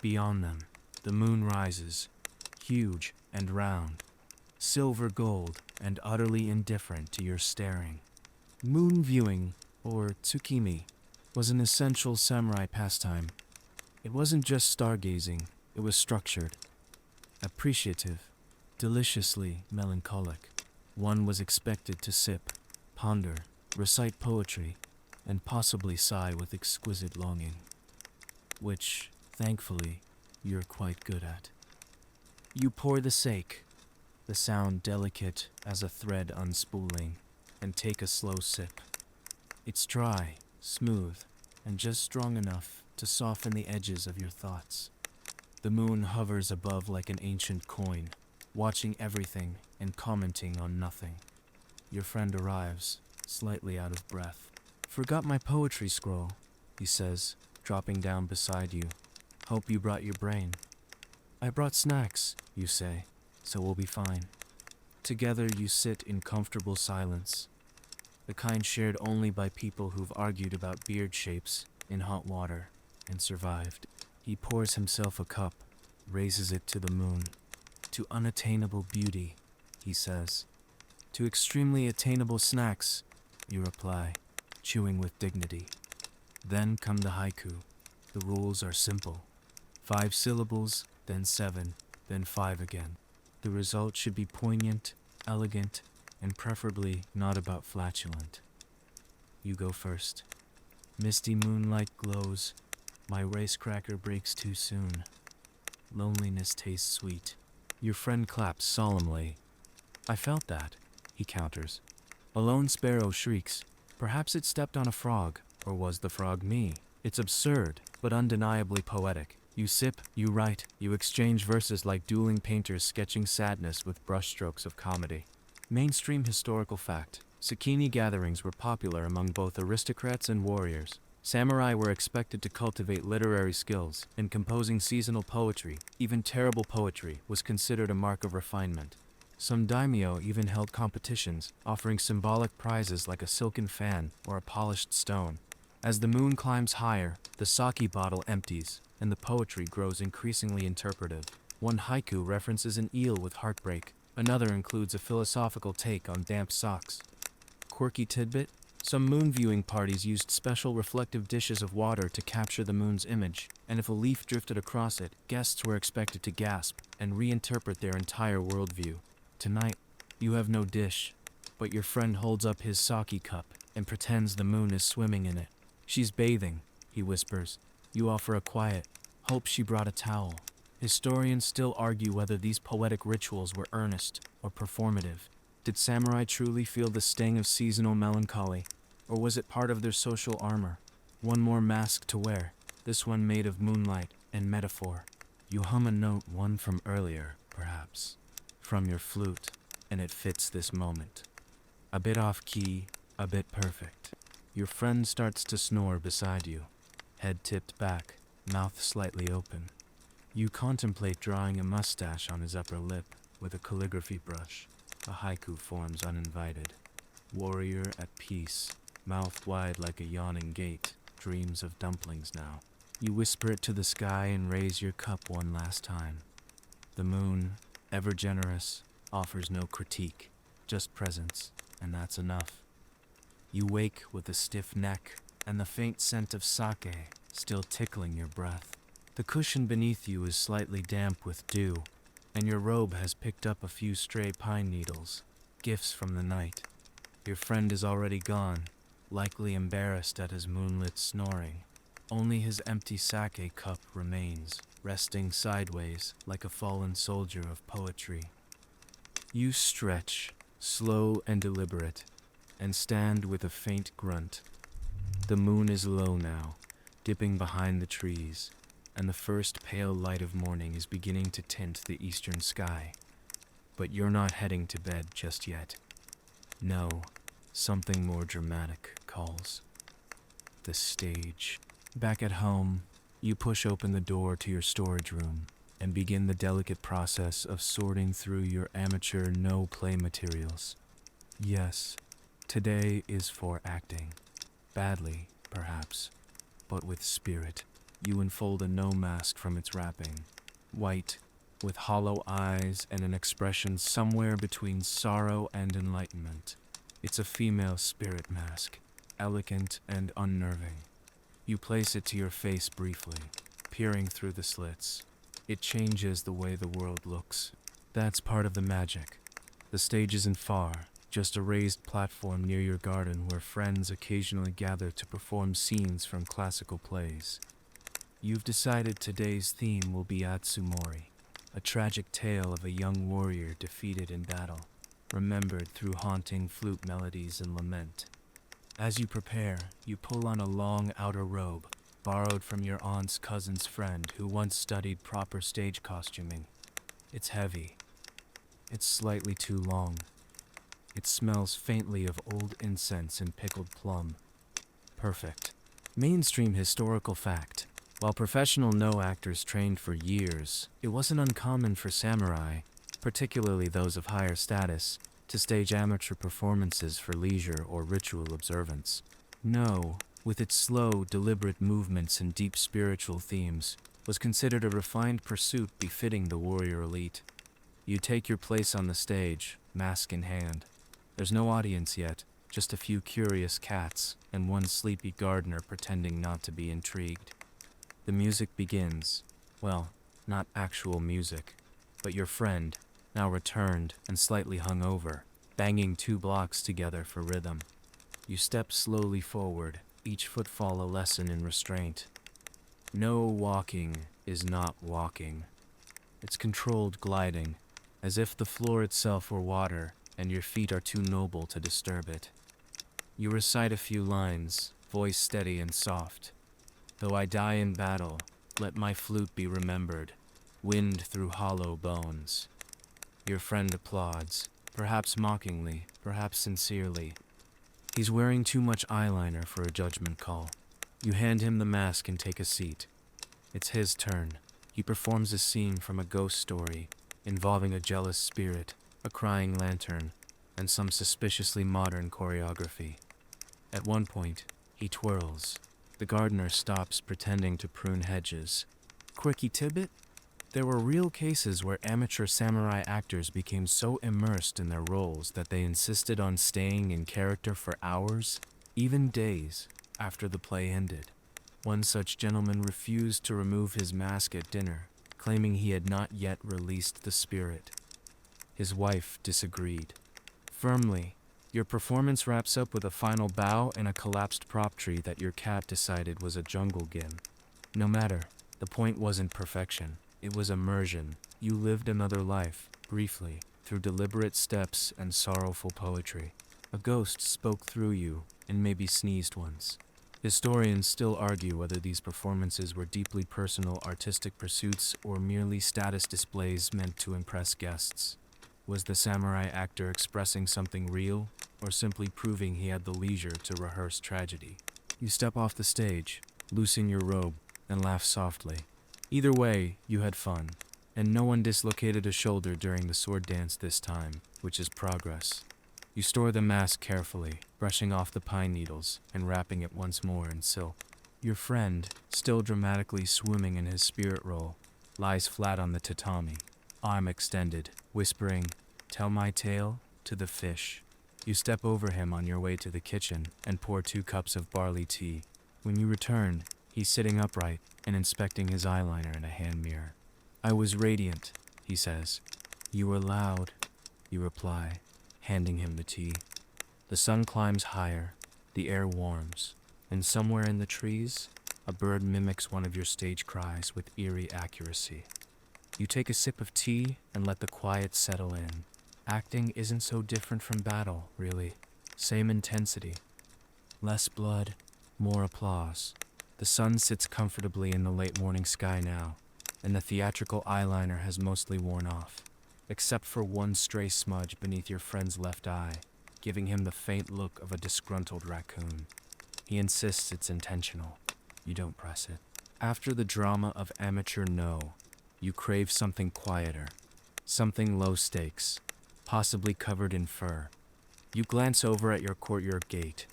Beyond them, the moon rises, huge and round, silver gold and utterly indifferent to your staring. Moon viewing, or tsukimi, was an essential samurai pastime. It wasn't just stargazing, it was structured, appreciative, deliciously melancholic. One was expected to sip, ponder, recite poetry, and possibly sigh with exquisite longing, which, thankfully, you're quite good at. You pour the sake, the sound delicate as a thread unspooling, and take a slow sip. It's dry, smooth, and just strong enough to soften the edges of your thoughts. The moon hovers above like an ancient coin, watching everything and commenting on nothing. Your friend arrives, slightly out of breath. "Forgot my poetry scroll," he says, dropping down beside you. "Hope you brought your brain." "I brought snacks," you say, "so we'll be fine." Together you sit in comfortable silence, the kind shared only by people who've argued about beard shapes in hot water and survived. He pours himself a cup, raises it to the moon. "To unattainable beauty," he says. "To extremely attainable snacks," you reply, chewing with dignity. Then come the haiku. The rules are simple. 5 syllables, then 7, then 5 again. The result should be poignant, elegant, and preferably not about flatulent. You go first. "Misty moonlight glows. My rice cracker breaks too soon. Loneliness tastes sweet." Your friend claps solemnly. "I felt that," he counters. A lone sparrow shrieks. Perhaps it stepped on a frog, or was the frog me? It's absurd, but undeniably poetic. You sip, you write, you exchange verses like dueling painters sketching sadness with brushstrokes of comedy. Mainstream historical fact: Tsukimi gatherings were popular among both aristocrats and warriors. Samurai were expected to cultivate literary skills, and composing seasonal poetry, even terrible poetry, was considered a mark of refinement. Some daimyo even held competitions, offering symbolic prizes like a silken fan or a polished stone. As the moon climbs higher, the sake bottle empties, and the poetry grows increasingly interpretive. One haiku references an eel with heartbreak, another includes a philosophical take on damp socks. Quirky tidbit: some moon viewing parties used special reflective dishes of water to capture the moon's image, and if a leaf drifted across it, guests were expected to gasp and reinterpret their entire worldview. Tonight, you have no dish, but your friend holds up his sake cup and pretends the moon is swimming in it. "She's bathing," he whispers. You offer a quiet, "Hope she brought a towel." Historians still argue whether these poetic rituals were earnest or performative. Did samurai truly feel the sting of seasonal melancholy, or was it part of their social armor? One more mask to wear, this one made of moonlight and metaphor. You hum a note one from earlier, perhaps, from your flute, and it fits this moment. A bit off key, a bit perfect. Your friend starts to snore beside you, head tipped back, mouth slightly open. You contemplate drawing a mustache on his upper lip with a calligraphy brush. A haiku forms uninvited. Warrior at peace, mouth wide like a yawning gate, dreams of dumplings now. You whisper it to the sky and raise your cup one last time. The moon, ever generous, offers no critique, just presence, and that's enough. You wake with a stiff neck and the faint scent of sake still tickling your breath. The cushion beneath you is slightly damp with dew, and your robe has picked up a few stray pine needles, gifts from the night. Your friend is already gone, likely embarrassed at his moonlit snoring. Only his empty sake cup remains, resting sideways like a fallen soldier of poetry. You stretch, slow and deliberate, and stand with a faint grunt. The moon is low now, dipping behind the trees, and the first pale light of morning is beginning to tint the eastern sky. But you're not heading to bed just yet. No, something more dramatic calls. The stage. Back at home, you push open the door to your storage room and begin the delicate process of sorting through your amateur no-play materials. Yes, today is for acting. Badly, perhaps, but with spirit. You unfold a no mask from its wrapping, white, with hollow eyes and an expression somewhere between sorrow and enlightenment. It's a female spirit mask, elegant and unnerving. You place it to your face briefly, peering through the slits. It changes the way the world looks. That's part of the magic. The stage isn't far, just a raised platform near your garden where friends occasionally gather to perform scenes from classical plays. You've decided today's theme will be Atsumori, a tragic tale of a young warrior defeated in battle, remembered through haunting flute melodies and lament. As you prepare, you pull on a long outer robe, borrowed from your aunt's cousin's friend who once studied proper stage costuming. It's heavy. It's slightly too long. It smells faintly of old incense and pickled plum. Perfect. Mainstream historical fact. While professional no actors trained for years, it wasn't uncommon for samurai, particularly those of higher status, to stage amateur performances for leisure or ritual observance. No, with its slow, deliberate movements and deep spiritual themes, was considered a refined pursuit befitting the warrior elite. You take your place on the stage, mask in hand. There's no audience yet, just a few curious cats and one sleepy gardener pretending not to be intrigued. The music begins. Well, not actual music, but your friend, now returned and slightly hungover, banging 2 blocks together for rhythm. You step slowly forward, each footfall a lesson in restraint. No walking is not walking. It's controlled gliding, as if the floor itself were water and your feet are too noble to disturb it. You recite a few lines, voice steady and soft. Though I die in battle, let my flute be remembered, wind through hollow bones. Your friend applauds, perhaps mockingly, perhaps sincerely. He's wearing too much eyeliner for a judgment call. You hand him the mask and take a seat. It's his turn. He performs a scene from a ghost story involving a jealous spirit, a crying lantern, and some suspiciously modern choreography. At one point, he twirls. The gardener stops pretending to prune hedges. Quirky tidbit? There were real cases where amateur samurai actors became so immersed in their roles that they insisted on staying in character for hours, even days, after the play ended. One such gentleman refused to remove his mask at dinner, claiming he had not yet released the spirit. His wife disagreed. Firmly, your performance wraps up with a final bow and a collapsed prop tree that your cat decided was a jungle gym. No matter, the point wasn't perfection. It was immersion. You lived another life, briefly, through deliberate steps and sorrowful poetry. A ghost spoke through you, and maybe sneezed once. Historians still argue whether these performances were deeply personal artistic pursuits or merely status displays meant to impress guests. Was the samurai actor expressing something real, or simply proving he had the leisure to rehearse tragedy? You step off the stage, loosen your robe, and laugh softly. Either way, you had fun, and no one dislocated a shoulder during the sword dance this time, which is progress. You store the mask carefully, brushing off the pine needles and wrapping it once more in silk. Your friend, still dramatically swimming in his spirit role, lies flat on the tatami, arm extended, whispering, "Tell my tale," to the fish. You step over him on your way to the kitchen and pour 2 cups of barley tea. When you return, he's sitting upright and inspecting his eyeliner in a hand mirror. "I was radiant," he says. "You were loud," you reply, handing him the tea. The sun climbs higher, the air warms, and somewhere in the trees, a bird mimics one of your stage cries with eerie accuracy. You take a sip of tea and let the quiet settle in. Acting isn't so different from battle, really. Same intensity. Less blood, more applause. The sun sits comfortably in the late morning sky now, and the theatrical eyeliner has mostly worn off, except for one stray smudge beneath your friend's left eye, giving him the faint look of a disgruntled raccoon. He insists it's intentional. You don't press it. After the drama of amateur no, you crave something quieter, something low stakes, possibly covered in fur. You glance over at your courtyard gate.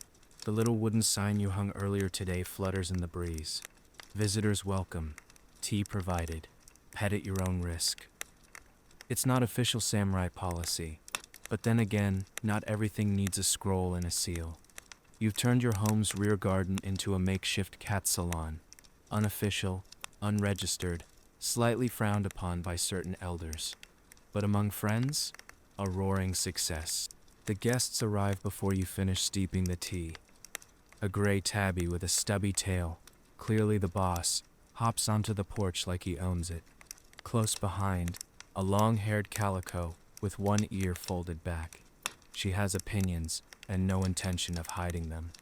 The little wooden sign you hung earlier today flutters in the breeze. Visitors welcome. Tea provided. Pet at your own risk. It's not official samurai policy, but then again, not everything needs a scroll and a seal. You've turned your home's rear garden into a makeshift cat salon. Unofficial, unregistered, slightly frowned upon by certain elders. But among friends, a roaring success. The guests arrive before you finish steeping the tea. A gray tabby with a stubby tail, clearly the boss, hops onto the porch like he owns it. Close behind, a long-haired calico with one ear folded back. She has opinions and no intention of hiding them.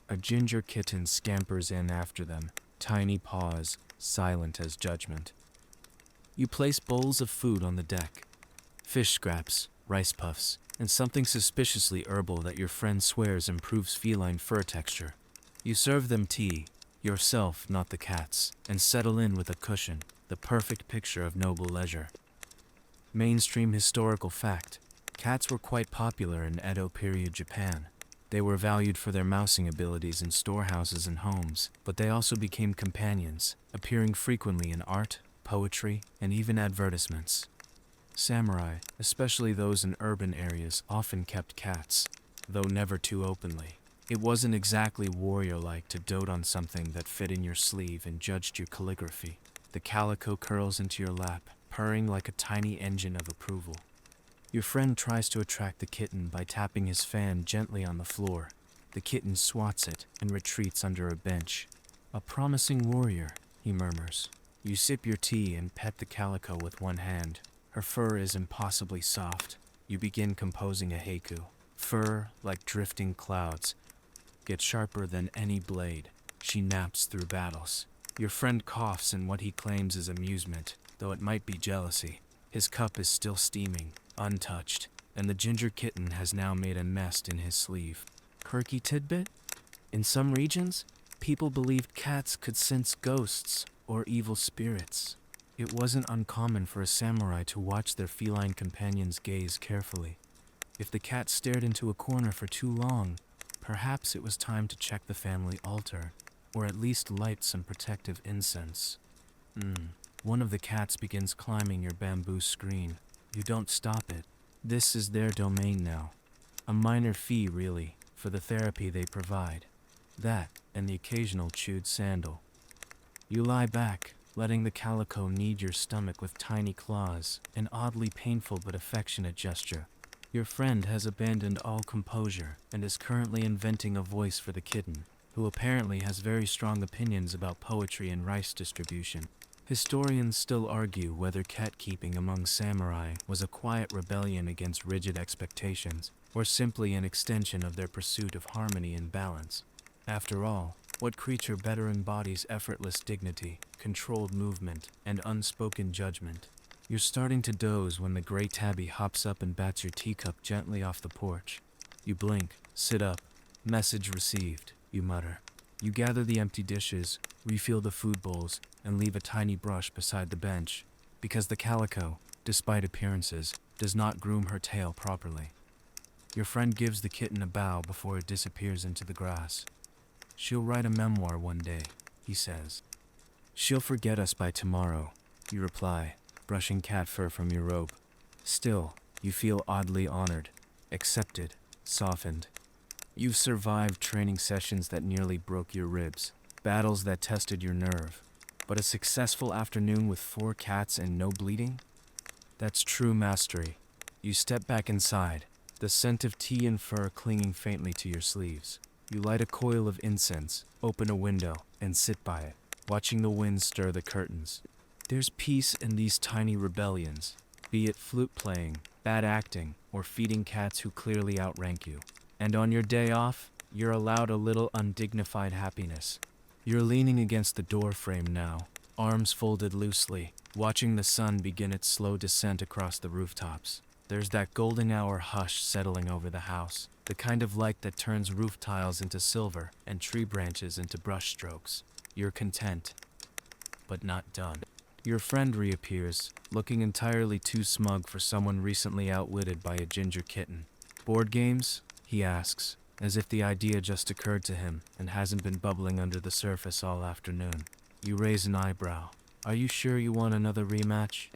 A ginger kitten scampers in after them, tiny paws, silent as judgment. You place bowls of food on the deck. Fish scraps, rice puffs, and something suspiciously herbal that your friend swears improves feline fur texture. You serve them tea, yourself, not the cats, and settle in with a cushion, the perfect picture of noble leisure. Mainstream historical fact: cats were quite popular in Edo period Japan. They were valued for their mousing abilities in storehouses and homes, but they also became companions, appearing frequently in art, poetry, and even advertisements. Samurai, especially those in urban areas, often kept cats, though never too openly. It wasn't exactly warrior-like to dote on something that fit in your sleeve and judged your calligraphy. The calico curls into your lap, purring like a tiny engine of approval. Your friend tries to attract the kitten by tapping his fan gently on the floor. The kitten swats it and retreats under a bench. "A promising warrior," he murmurs. You sip your tea and pet the calico with one hand. Her fur is impossibly soft. You begin composing a haiku. Fur, like drifting clouds, gets sharper than any blade. She naps through battles. Your friend coughs in what he claims is amusement, though it might be jealousy. His cup is still steaming, untouched, and the ginger kitten has now made a nest in his sleeve. Quirky tidbit? In some regions, people believed cats could sense ghosts or evil spirits. It wasn't uncommon for a samurai to watch their feline companions gaze carefully. If the cat stared into a corner for too long, perhaps it was time to check the family altar, or at least light some protective incense. One of the cats begins climbing your bamboo screen. You don't stop it. This is their domain now. A minor fee, really, for the therapy they provide. That, and the occasional chewed sandal. You lie back, letting the calico knead your stomach with tiny claws, an oddly painful but affectionate gesture. Your friend has abandoned all composure and is currently inventing a voice for the kitten, who apparently has very strong opinions about poetry and rice distribution. Historians still argue whether cat-keeping among samurai was a quiet rebellion against rigid expectations, or simply an extension of their pursuit of harmony and balance. After all, what creature better embodies effortless dignity, controlled movement, and unspoken judgment? You're starting to doze when the gray tabby hops up and bats your teacup gently off the porch. You blink, sit up. Message received, you mutter. You gather the empty dishes, refill the food bowls, and leave a tiny brush beside the bench, because the calico, despite appearances, does not groom her tail properly. Your friend gives the kitten a bow before it disappears into the grass. She'll write a memoir one day, he says. She'll forget us by tomorrow, you reply, brushing cat fur from your robe. Still, you feel oddly honored, accepted, softened. You've survived training sessions that nearly broke your ribs, battles that tested your nerve. But a successful afternoon with 4 cats and no bleeding? That's true mastery. You step back inside, the scent of tea and fur clinging faintly to your sleeves. You light a coil of incense, open a window, and sit by it, watching the wind stir the curtains. There's peace in these tiny rebellions, be it flute playing, bad acting, or feeding cats who clearly outrank you. And on your day off, you're allowed a little undignified happiness. You're leaning against the door frame now, arms folded loosely, watching the sun begin its slow descent across the rooftops. There's that golden hour hush settling over the house, the kind of light that turns roof tiles into silver and tree branches into brush strokes. You're content, but not done. Your friend reappears, looking entirely too smug for someone recently outwitted by a ginger kitten. Board games? He asks, as if the idea just occurred to him and hasn't been bubbling under the surface all afternoon. You raise an eyebrow. Are you sure you want another rematch?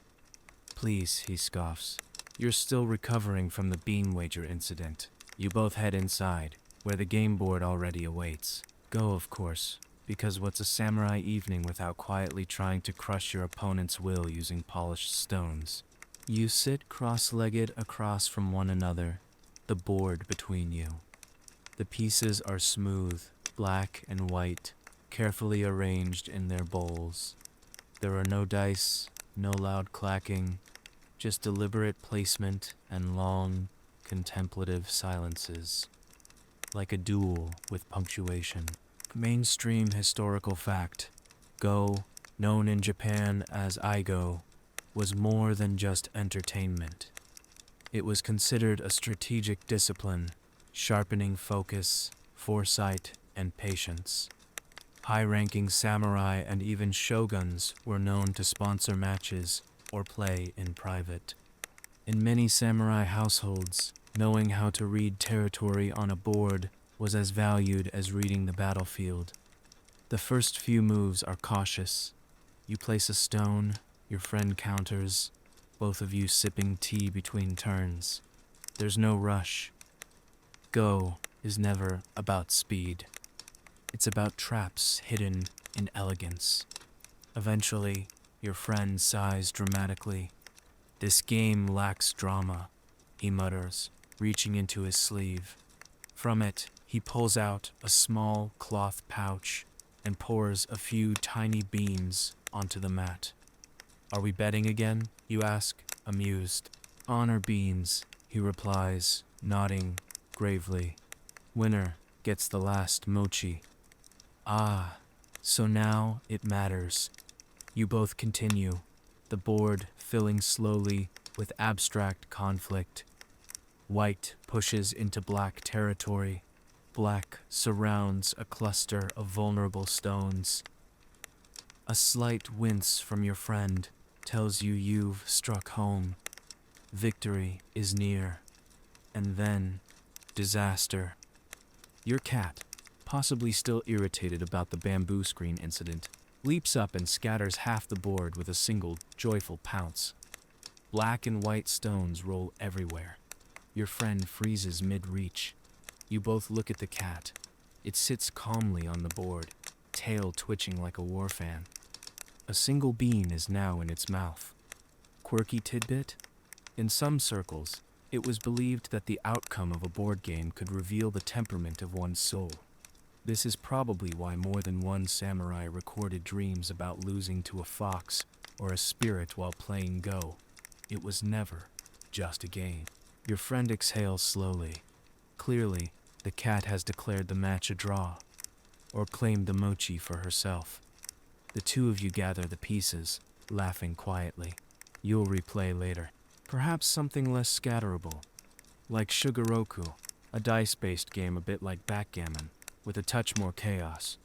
Please, he scoffs. You're still recovering from the bean wager incident. You both head inside, where the game board already awaits. Go, of course, because what's a samurai evening without quietly trying to crush your opponent's will using polished stones? You sit cross-legged across from one another, the board between you. The pieces are smooth, black and white, carefully arranged in their bowls. There are no dice, no loud clacking, just deliberate placement and long, contemplative silences. Like a duel with punctuation. Mainstream historical fact. Go, known in Japan as Aigo, was more than just entertainment. It was considered a strategic discipline, sharpening focus, foresight, and patience. High-ranking samurai and even shoguns were known to sponsor matches or play in private. In many samurai households, knowing how to read territory on a board was as valued as reading the battlefield. The first few moves are cautious. You place a stone, your friend counters, both of you sipping tea between turns. There's no rush. Go is never about speed. It's about traps hidden in elegance. Eventually, your friend sighs dramatically. This game lacks drama, he mutters, reaching into his sleeve. From it, he pulls out a small cloth pouch and pours a few tiny beans onto the mat. Are we betting again? You ask, amused. Honor beans, he replies, nodding gravely. Winner gets the last mochi. Ah, so now it matters. You both continue, the board filling slowly with abstract conflict. White pushes into black territory. Black surrounds a cluster of vulnerable stones. A slight wince from your friend tells you you've struck home. Victory is near. And then, disaster. Your cat, possibly still irritated about the bamboo screen incident, leaps up and scatters half the board with a single, joyful pounce. Black and white stones roll everywhere. Your friend freezes mid-reach. You both look at the cat. It sits calmly on the board, tail twitching like a war fan. A single bean is now in its mouth. Quirky tidbit? In some circles, it was believed that the outcome of a board game could reveal the temperament of one's soul. This is probably why more than one samurai recorded dreams about losing to a fox or a spirit while playing Go. It was never just a game. Your friend exhales slowly. Clearly, the cat has declared the match a draw, or claimed the mochi for herself. The two of you gather the pieces, laughing quietly. You'll replay later. Perhaps something less scatterable, like Shugaroku, a dice-based game a bit like backgammon, with a touch more chaos.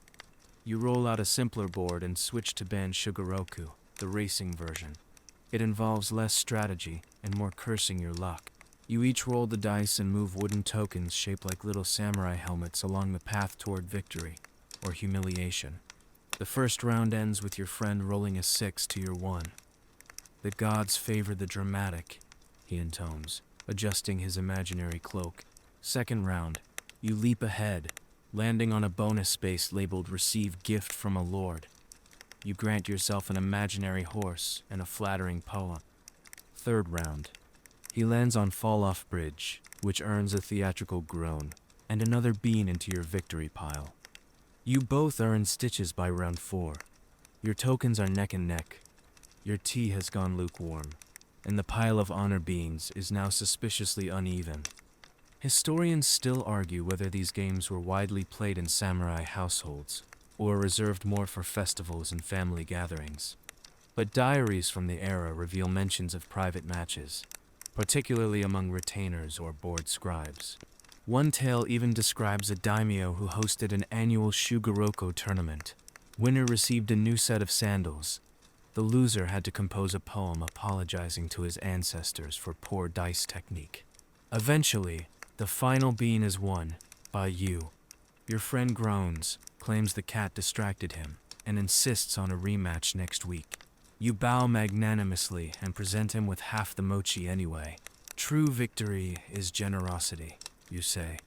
You roll out a simpler board and switch to Ban Shugaroku, the racing version. It involves less strategy and more cursing your luck. You each roll the dice and move wooden tokens shaped like little samurai helmets along the path toward victory, or humiliation. The first round ends with your friend rolling a 6 to your 1. The gods favor the dramatic, he intones, adjusting his imaginary cloak. Second round, you leap ahead, landing on a bonus space labeled Receive Gift from a Lord. You grant yourself an imaginary horse and a flattering poem. Third round, he lands on Fall Off Bridge, which earns a theatrical groan, and another bean into your victory pile. You both earn stitches by round 4. Your tokens are neck and neck. Your tea has gone lukewarm, and the pile of honor beans is now suspiciously uneven. Historians still argue whether these games were widely played in samurai households, or reserved more for festivals and family gatherings. But diaries from the era reveal mentions of private matches, particularly among retainers or bored scribes. One tale even describes a daimyo who hosted an annual Shugoroko tournament. Winner received a new set of sandals. The loser had to compose a poem apologizing to his ancestors for poor dice technique. Eventually, the final bean is won by you. Your friend groans, claims the cat distracted him, and insists on a rematch next week. You bow magnanimously and present him with half the mochi anyway. True victory is generosity, you say.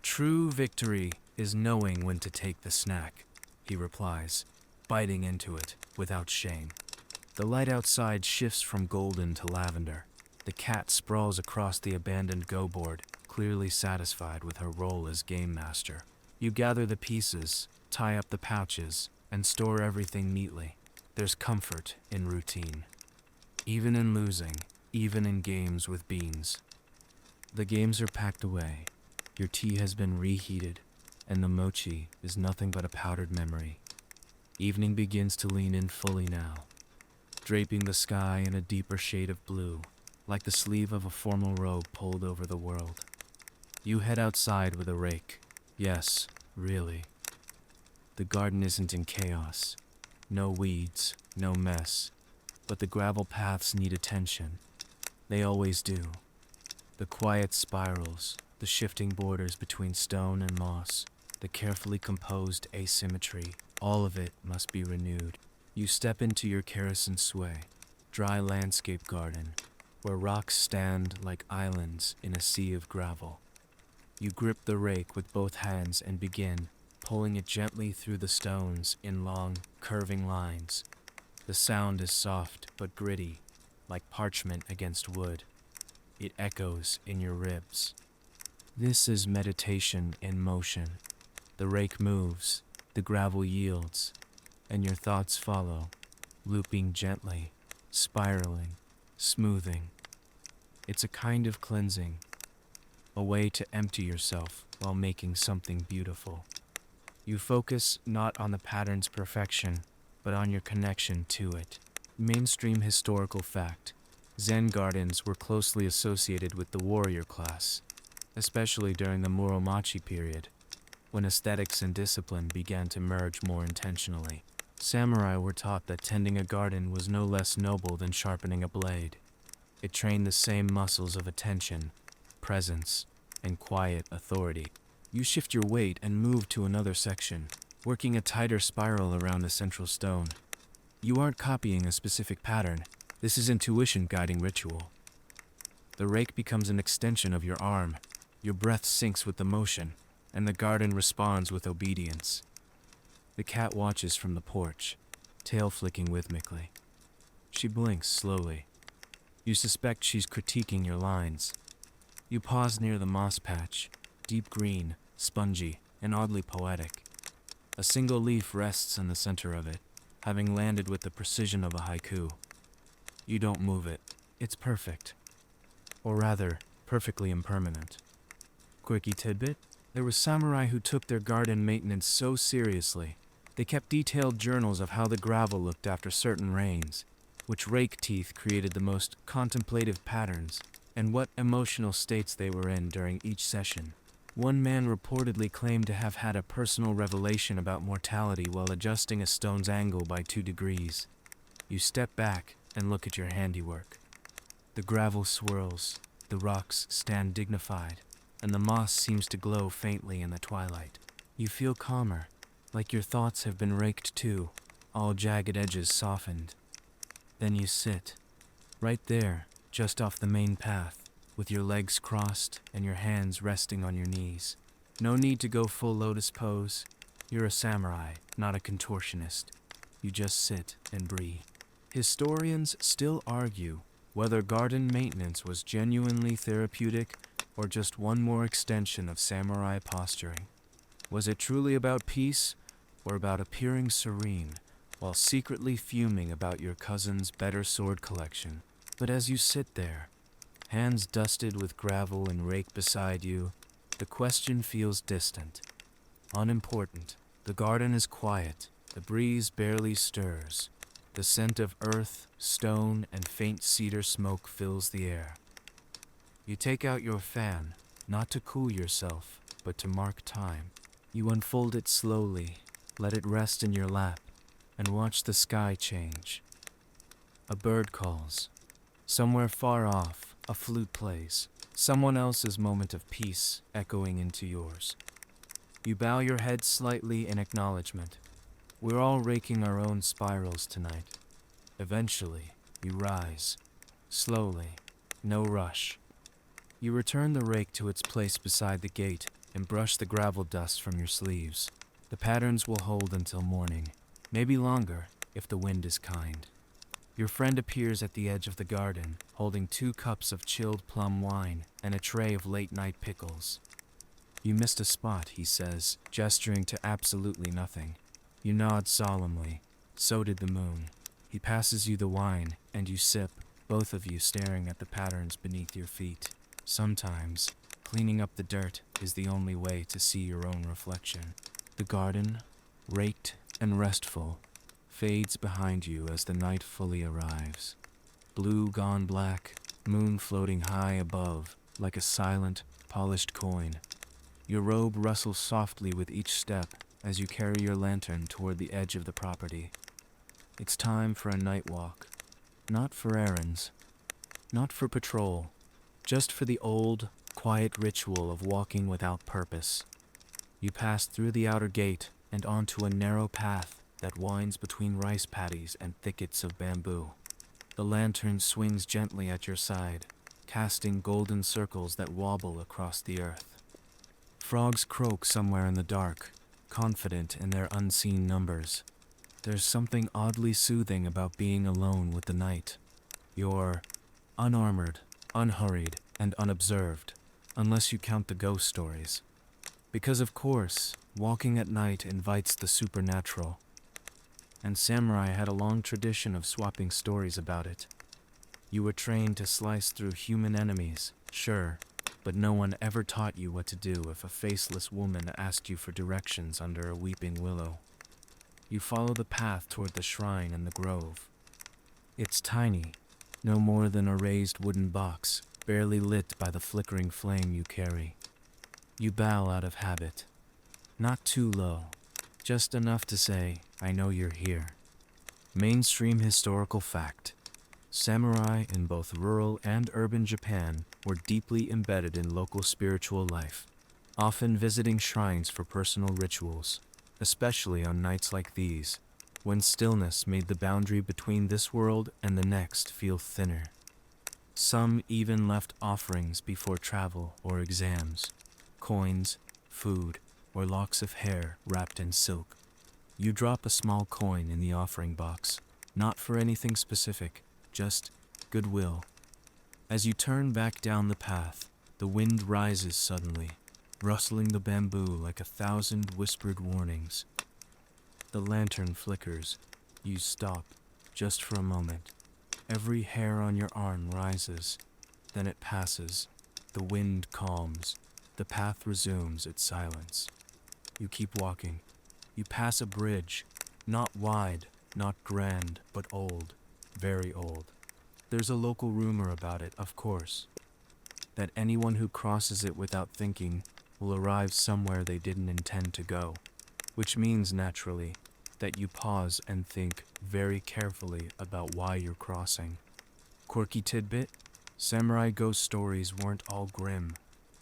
True victory is knowing when to take the snack, he replies, biting into it without shame. The light outside shifts from golden to lavender. The cat sprawls across the abandoned go board, clearly satisfied with her role as game master. You gather the pieces, tie up the pouches, and store everything neatly. There's comfort in routine. Even in losing, even in games with beans. The games are packed away. Your tea has been reheated, and the mochi is nothing but a powdered memory. Evening begins to lean in fully now, draping the sky in a deeper shade of blue, like the sleeve of a formal robe pulled over the world. You head outside with a rake. Yes, really. The garden isn't in chaos. No weeds, no mess. But the gravel paths need attention. They always do. The quiet spirals, the shifting borders between stone and moss, the carefully composed asymmetry, all of it must be renewed. You step into your kerosene sway, dry landscape garden, where rocks stand like islands in a sea of gravel. You grip the rake with both hands and begin, pulling it gently through the stones in long, curving lines. The sound is soft but gritty, like parchment against wood. It echoes in your ribs. This is meditation in motion. The rake moves, the gravel yields, and your thoughts follow, looping gently, spiraling, smoothing. It's a kind of cleansing, a way to empty yourself while making something beautiful. You focus not on the pattern's perfection, but on your connection to it. Mainstream historical fact: Zen gardens were closely associated with the warrior class, especially during the Muromachi period, when aesthetics and discipline began to merge more intentionally. Samurai were taught that tending a garden was no less noble than sharpening a blade. It trained the same muscles of attention, presence, and quiet authority. You shift your weight and move to another section, working a tighter spiral around a central stone. You aren't copying a specific pattern. This is intuition guiding ritual. The rake becomes an extension of your arm. Your breath syncs with the motion, and the garden responds with obedience. The cat watches from the porch, tail flicking rhythmically. She blinks slowly. You suspect she's critiquing your lines. You pause near the moss patch, deep green, spongy, and oddly poetic. A single leaf rests in the center of it, having landed with the precision of a haiku. You don't move it. It's perfect. Or rather, perfectly impermanent. Quickie tidbit: there were samurai who took their garden maintenance so seriously. They kept detailed journals of how the gravel looked after certain rains, which rake teeth created the most contemplative patterns, and what emotional states they were in during each session. One man reportedly claimed to have had a personal revelation about mortality while adjusting a stone's angle by 2 degrees. You step back and look at your handiwork. The gravel swirls, the rocks stand dignified, and the moss seems to glow faintly in the twilight. You feel calmer, like your thoughts have been raked too, all jagged edges softened. Then you sit, right there, just off the main path, with your legs crossed and your hands resting on your knees. No need to go full lotus pose. You're a samurai, not a contortionist. You just sit and breathe. Historians still argue whether garden maintenance was genuinely therapeutic or just one more extension of samurai posturing. Was it truly about peace or about appearing serene while secretly fuming about your cousin's better sword collection? But as you sit there, hands dusted with gravel and rake beside you, the question feels distant, unimportant. The garden is quiet, the breeze barely stirs. The scent of earth, stone, and faint cedar smoke fills the air. You take out your fan, not to cool yourself, but to mark time. You unfold it slowly, let it rest in your lap, and watch the sky change. A bird calls. Somewhere far off, a flute plays, someone else's moment of peace echoing into yours. You bow your head slightly in acknowledgement. We're all raking our own spirals tonight. Eventually, you rise. Slowly, no rush. You return the rake to its place beside the gate and brush the gravel dust from your sleeves. The patterns will hold until morning, maybe longer if the wind is kind. Your friend appears at the edge of the garden, holding 2 cups of chilled plum wine and a tray of late-night pickles. You missed a spot, he says, gesturing to absolutely nothing. You nod solemnly. So did the moon. He passes you the wine, and you sip, both of you staring at the patterns beneath your feet. Sometimes, cleaning up the dirt is the only way to see your own reflection. The garden, raked and restful, fades behind you as the night fully arrives. Blue gone black, moon floating high above, like a silent, polished coin. Your robe rustles softly with each step as you carry your lantern toward the edge of the property. It's time for a night walk. Not for errands, not for patrol, just for the old, quiet ritual of walking without purpose. You pass through the outer gate and onto a narrow path that winds between rice paddies and thickets of bamboo. The lantern swings gently at your side, casting golden circles that wobble across the earth. Frogs croak somewhere in the dark, confident in their unseen numbers. There's something oddly soothing about being alone with the night. You're unarmored, unhurried, and unobserved, unless you count the ghost stories. Because of course, walking at night invites the supernatural. And samurai had a long tradition of swapping stories about it. You were trained to slice through human enemies, sure, but no one ever taught you what to do if a faceless woman asked you for directions under a weeping willow. You follow the path toward the shrine and the grove. It's tiny, no more than a raised wooden box, barely lit by the flickering flame you carry. You bow out of habit. Not too low, just enough to say, I know you're here. Mainstream historical fact. Samurai in both rural and urban Japan were deeply embedded in local spiritual life, often visiting shrines for personal rituals, especially on nights like these, when stillness made the boundary between this world and the next feel thinner. Some even left offerings before travel or exams, coins, food, or locks of hair wrapped in silk. You drop a small coin in the offering box, not for anything specific, just goodwill. As you turn back down the path, the wind rises suddenly, rustling the bamboo like 1,000 whispered warnings. The lantern flickers. You stop, just for a moment. Every hair on your arm rises. Then it passes. The wind calms. The path resumes its silence. You keep walking. You pass a bridge, not wide, not grand, but old, very old. There's a local rumor about it, of course, that anyone who crosses it without thinking will arrive somewhere they didn't intend to go, which means, naturally, that you pause and think very carefully about why you're crossing. Quirky tidbit? Samurai ghost stories weren't all grim.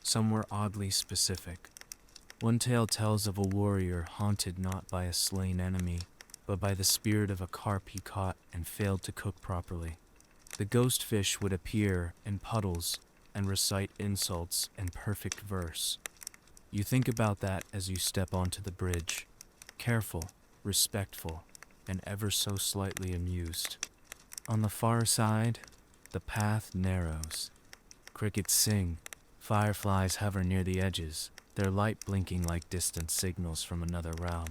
Some were oddly specific. One tale tells of a warrior haunted not by a slain enemy, but by the spirit of a carp he caught and failed to cook properly. The ghost fish would appear in puddles and recite insults in perfect verse. You think about that as you step onto the bridge, careful, respectful, and ever so slightly amused. On the far side, the path narrows. Crickets sing, fireflies hover near the edges, their light blinking like distant signals from another realm.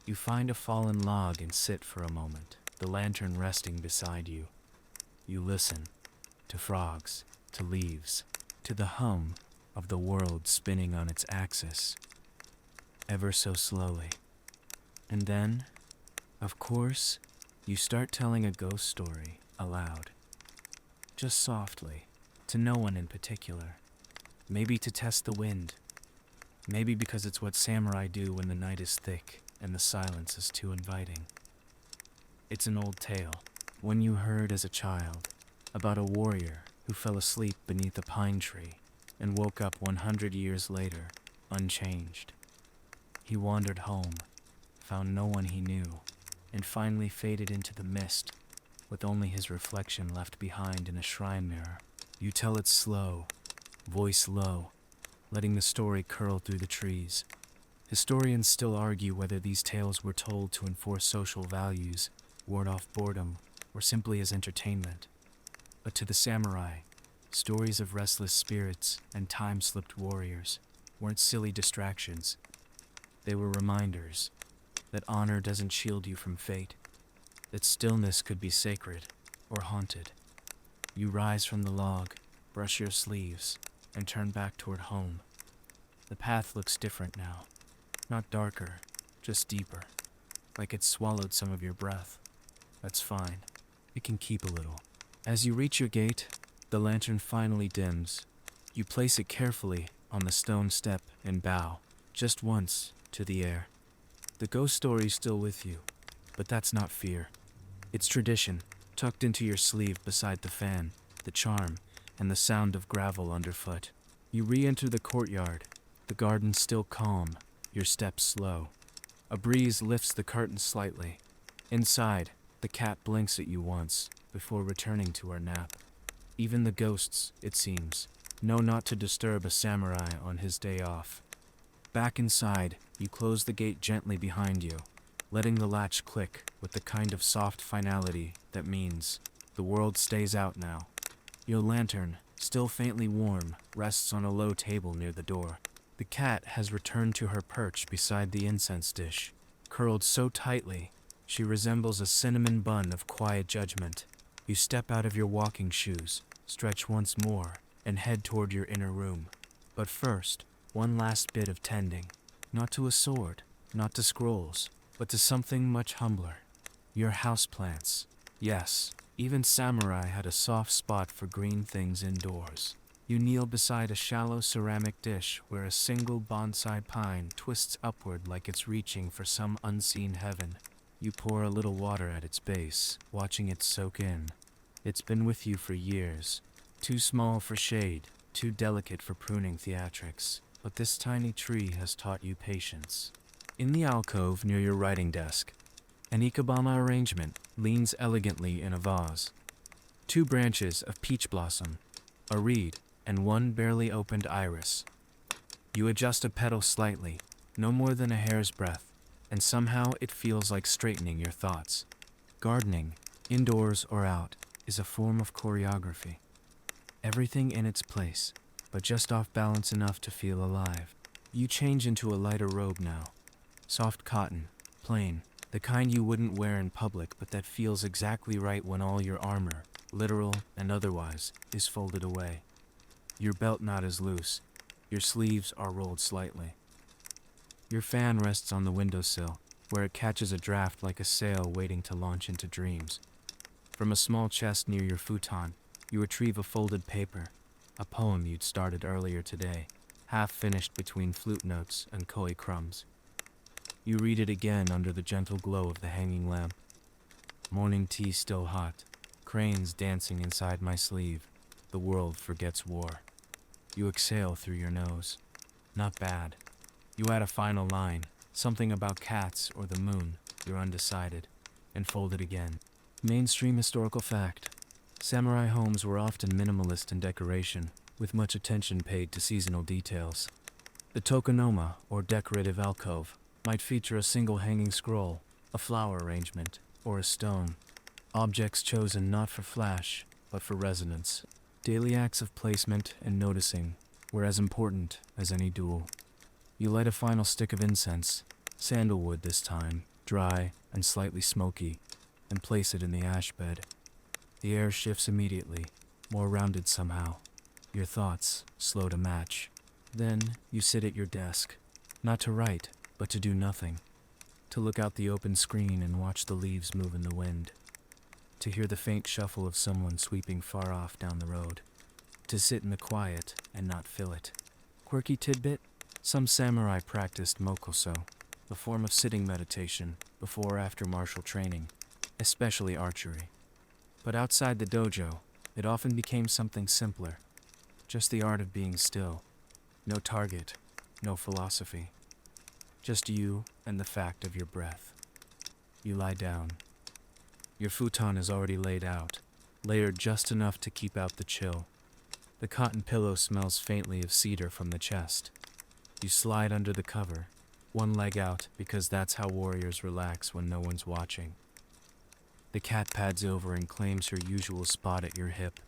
You find a fallen log and sit for a moment, the lantern resting beside you. You listen to frogs, to leaves, to the hum of the world spinning on its axis, ever so slowly. And then, of course, you start telling a ghost story aloud. Just softly, to no one in particular. Maybe to test the wind. Maybe because it's what samurai do when the night is thick and the silence is too inviting. It's an old tale, one you heard as a child, about a warrior who fell asleep beneath a pine tree and woke up 100 years later, unchanged. He wandered home, found no one he knew, and finally faded into the mist, with only his reflection left behind in a shrine mirror. You tell it slow, voice low, letting the story curl through the trees. Historians still argue whether these tales were told to enforce social values, ward off boredom, or simply as entertainment. But to the samurai, stories of restless spirits and time-slipped warriors weren't silly distractions. They were reminders that honor doesn't shield you from fate, that stillness could be sacred or haunted. You rise from the log, brush your sleeves, and turn back toward home. The path looks different now. Not darker, just deeper, like it's swallowed some of your breath. That's fine. It can keep a little. As you reach your gate, the lantern finally dims. You place it carefully on the stone step and bow, just once, to the air. The ghost story's still with you, but that's not fear. It's tradition, tucked into your sleeve beside the fan, the charm, and the sound of gravel underfoot. You re-enter the courtyard, the garden still calm, your steps slow. A breeze lifts the curtains slightly. Inside, the cat blinks at you once, before returning to her nap. Even the ghosts, it seems, know not to disturb a samurai on his day off. Back inside, you close the gate gently behind you, letting the latch click with the kind of soft finality that means the world stays out now. Your lantern, still faintly warm, rests on a low table near the door. The cat has returned to her perch beside the incense dish, curled so tightly she resembles a cinnamon bun of quiet judgment. You step out of your walking shoes, stretch once more, and head toward your inner room. But first, one last bit of tending. Not to a sword, not to scrolls, but to something much humbler. Your houseplants. Yes, even samurai had a soft spot for green things indoors. You kneel beside a shallow ceramic dish where a single bonsai pine twists upward like it's reaching for some unseen heaven. You pour a little water at its base, watching it soak in. It's been with you for years. Too small for shade, too delicate for pruning theatrics. But this tiny tree has taught you patience. In the alcove near your writing desk, an ikebana arrangement leans elegantly in a vase. 2 branches of peach blossom, a reed, and 1 barely opened iris. You adjust a petal slightly, no more than a hair's breadth, and somehow it feels like straightening your thoughts. Gardening, indoors or out, is a form of choreography. Everything in its place, but just off balance enough to feel alive. You change into a lighter robe now. Soft cotton, plain, the kind you wouldn't wear in public but that feels exactly right when all your armor, literal and otherwise, is folded away. Your belt knot is loose. Your sleeves are rolled slightly. Your fan rests on the windowsill, where it catches a draft like a sail waiting to launch into dreams. From a small chest near your futon, you retrieve a folded paper, a poem you'd started earlier today, half finished between flute notes and koi crumbs. You read it again under the gentle glow of the hanging lamp. Morning tea still hot, cranes dancing inside my sleeve. The world forgets war. You exhale through your nose. Not bad. You add a final line, something about cats or the moon, you're undecided, and fold it again. Mainstream historical fact. Samurai homes were often minimalist in decoration, with much attention paid to seasonal details. The tokonoma, or decorative alcove, might feature a single hanging scroll, a flower arrangement, or a stone. Objects chosen not for flash, but for resonance. Daily acts of placement and noticing were as important as any duel. You light a final stick of incense, sandalwood this time, dry and slightly smoky, and place it in the ash bed. The air shifts immediately, more rounded somehow. Your thoughts slow to match. Then you sit at your desk, not to write, but to do nothing. To look out the open screen and watch the leaves move in the wind. To hear the faint shuffle of someone sweeping far off down the road. To sit in the quiet and not fill it. Quirky tidbit? Some samurai practiced mokoso, a form of sitting meditation before or after martial training, especially archery. But outside the dojo, it often became something simpler. Just the art of being still. No target, no philosophy. Just you and the fact of your breath. You lie down. Your futon is already laid out, layered just enough to keep out the chill. The cotton pillow smells faintly of cedar from the chest. You slide under the cover, one leg out because that's how warriors relax when no one's watching. The cat pads over and claims her usual spot at your hip,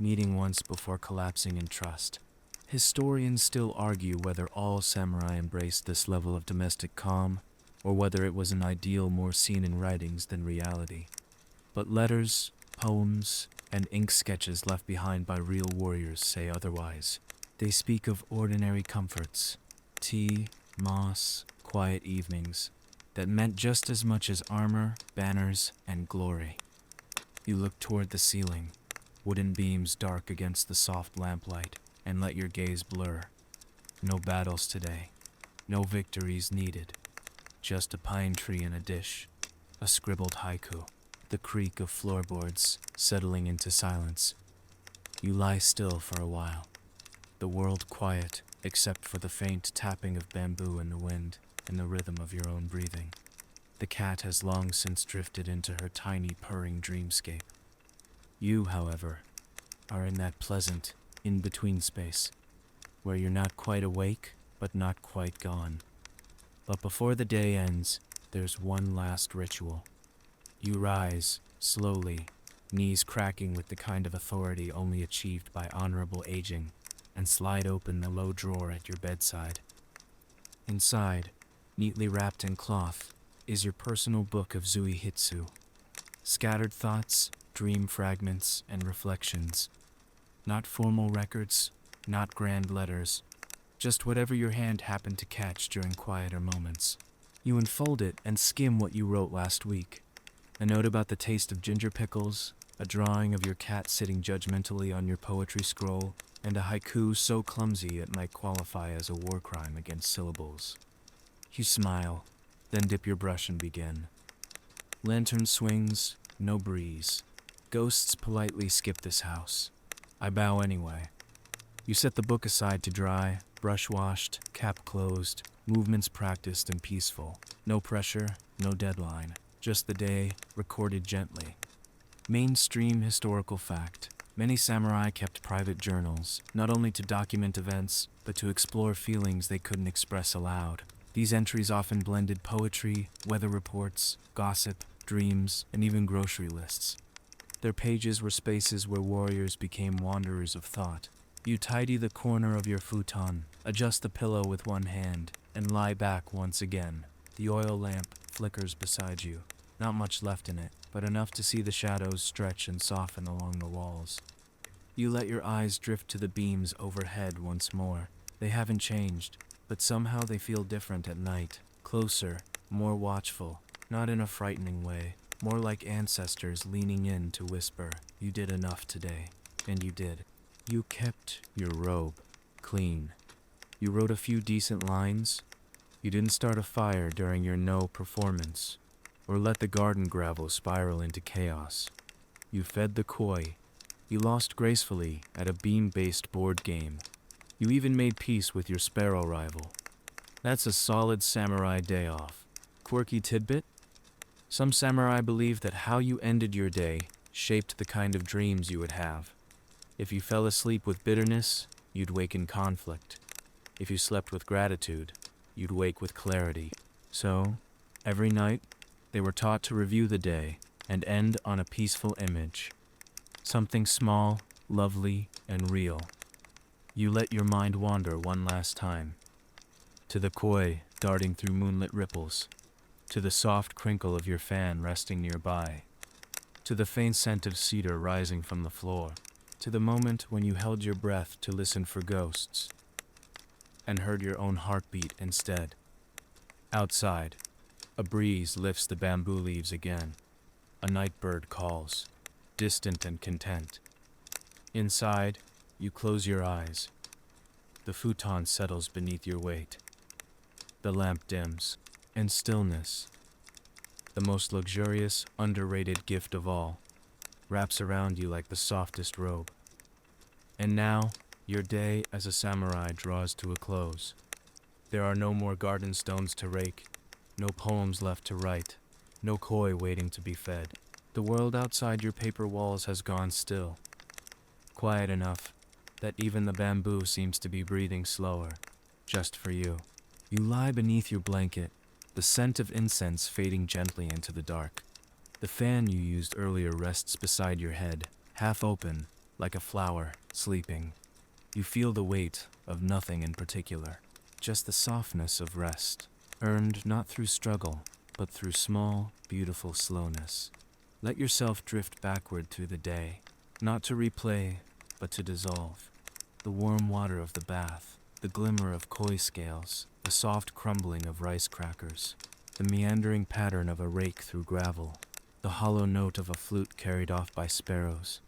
kneading once before collapsing in trust. Historians still argue whether all samurai embraced this level of domestic calm, or whether it was an ideal more seen in writings than reality. But letters, poems, and ink sketches left behind by real warriors say otherwise. They speak of ordinary comforts, tea, moss, quiet evenings, that meant just as much as armor, banners, and glory. You look toward the ceiling, wooden beams dark against the soft lamplight, and let your gaze blur. No battles today, no victories needed, just a pine tree in a dish, a scribbled haiku, the creak of floorboards settling into silence. You lie still for a while, the world quiet except for the faint tapping of bamboo in the wind and the rhythm of your own breathing. The cat has long since drifted into her tiny purring dreamscape. You, however, are in that pleasant, in-between space, where you're not quite awake, but not quite gone. But before the day ends, there's one last ritual. You rise, slowly, knees cracking with the kind of authority only achieved by honorable aging, and slide open the low drawer at your bedside. Inside, neatly wrapped in cloth, is your personal book of Zuihitsu. Scattered thoughts, dream fragments, and reflections. Not formal records, not grand letters, just whatever your hand happened to catch during quieter moments. You unfold it and skim what you wrote last week. A note about the taste of ginger pickles, a drawing of your cat sitting judgmentally on your poetry scroll, and a haiku so clumsy it might qualify as a war crime against syllables. You smile, then dip your brush and begin. Lantern swings, no breeze. Ghosts politely skip this house. I bow anyway. You set the book aside to dry, brush washed, cap closed, movements practiced and peaceful. No pressure, no deadline. Just the day, recorded gently. Mainstream historical fact. Many samurai kept private journals, not only to document events, but to explore feelings they couldn't express aloud. These entries often blended poetry, weather reports, gossip, dreams, and even grocery lists. Their pages were spaces where warriors became wanderers of thought. You tidy the corner of your futon, adjust the pillow with one hand, and lie back once again. The oil lamp flickers beside you. Not much left in it, but enough to see the shadows stretch and soften along the walls. You let your eyes drift to the beams overhead once more. They haven't changed, but somehow they feel different at night. Closer, more watchful, not in a frightening way, more like ancestors leaning in to whisper, "You did enough today." And you did. You kept your robe clean. You wrote a few decent lines. You didn't start a fire during your no performance, or let the garden gravel spiral into chaos. You fed the koi. You lost gracefully at a beam-based board game. You even made peace with your sparrow rival. That's a solid samurai day off. Quirky tidbit? Some samurai believe that how you ended your day shaped the kind of dreams you would have. If you fell asleep with bitterness, you'd wake in conflict. If you slept with gratitude, you'd wake with clarity. So, every night, they were taught to review the day and end on a peaceful image. Something small, lovely, and real. You let your mind wander one last time. To the koi darting through moonlit ripples. To the soft crinkle of your fan resting nearby. To the faint scent of cedar rising from the floor. To the moment when you held your breath to listen for ghosts and heard your own heartbeat instead. Outside, a breeze lifts the bamboo leaves again. A night bird calls, distant and content. Inside, you close your eyes. The futon settles beneath your weight. The lamp dims, and stillness, the most luxurious, underrated gift of all, wraps around you like the softest robe. And now, your day as a samurai draws to a close. There are no more garden stones to rake, no poems left to write, no koi waiting to be fed. The world outside your paper walls has gone still, quiet enough that even the bamboo seems to be breathing slower, just for you. You lie beneath your blanket, the scent of incense fading gently into the dark. The fan you used earlier rests beside your head, half open, like a flower, sleeping. You feel the weight of nothing in particular, just the softness of rest, earned not through struggle, but through small, beautiful slowness. Let yourself drift backward through the day, not to replay, but to dissolve. The warm water of the bath, the glimmer of koi scales, the soft crumbling of rice crackers, the meandering pattern of a rake through gravel, the hollow note of a flute carried off by sparrows.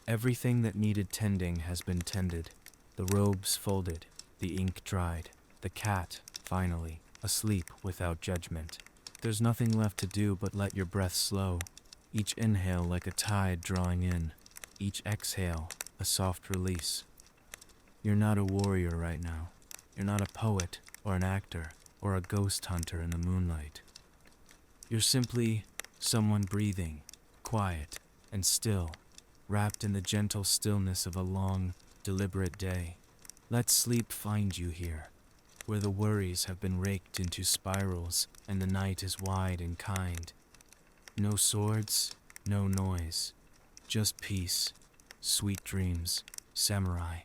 Everything that needed tending has been tended, the robes folded, the ink dried, the cat, finally, asleep without judgment. There's nothing left to do but let your breath slow, each inhale like a tide drawing in, each exhale a soft release. You're not a warrior right now. You're not a poet or an actor or a ghost hunter in the moonlight. You're simply someone breathing, quiet and still, wrapped in the gentle stillness of a long, deliberate day. Let sleep find you here, where the worries have been raked into spirals and the night is wide and kind. No swords, no noise, just peace, sweet dreams, samurai.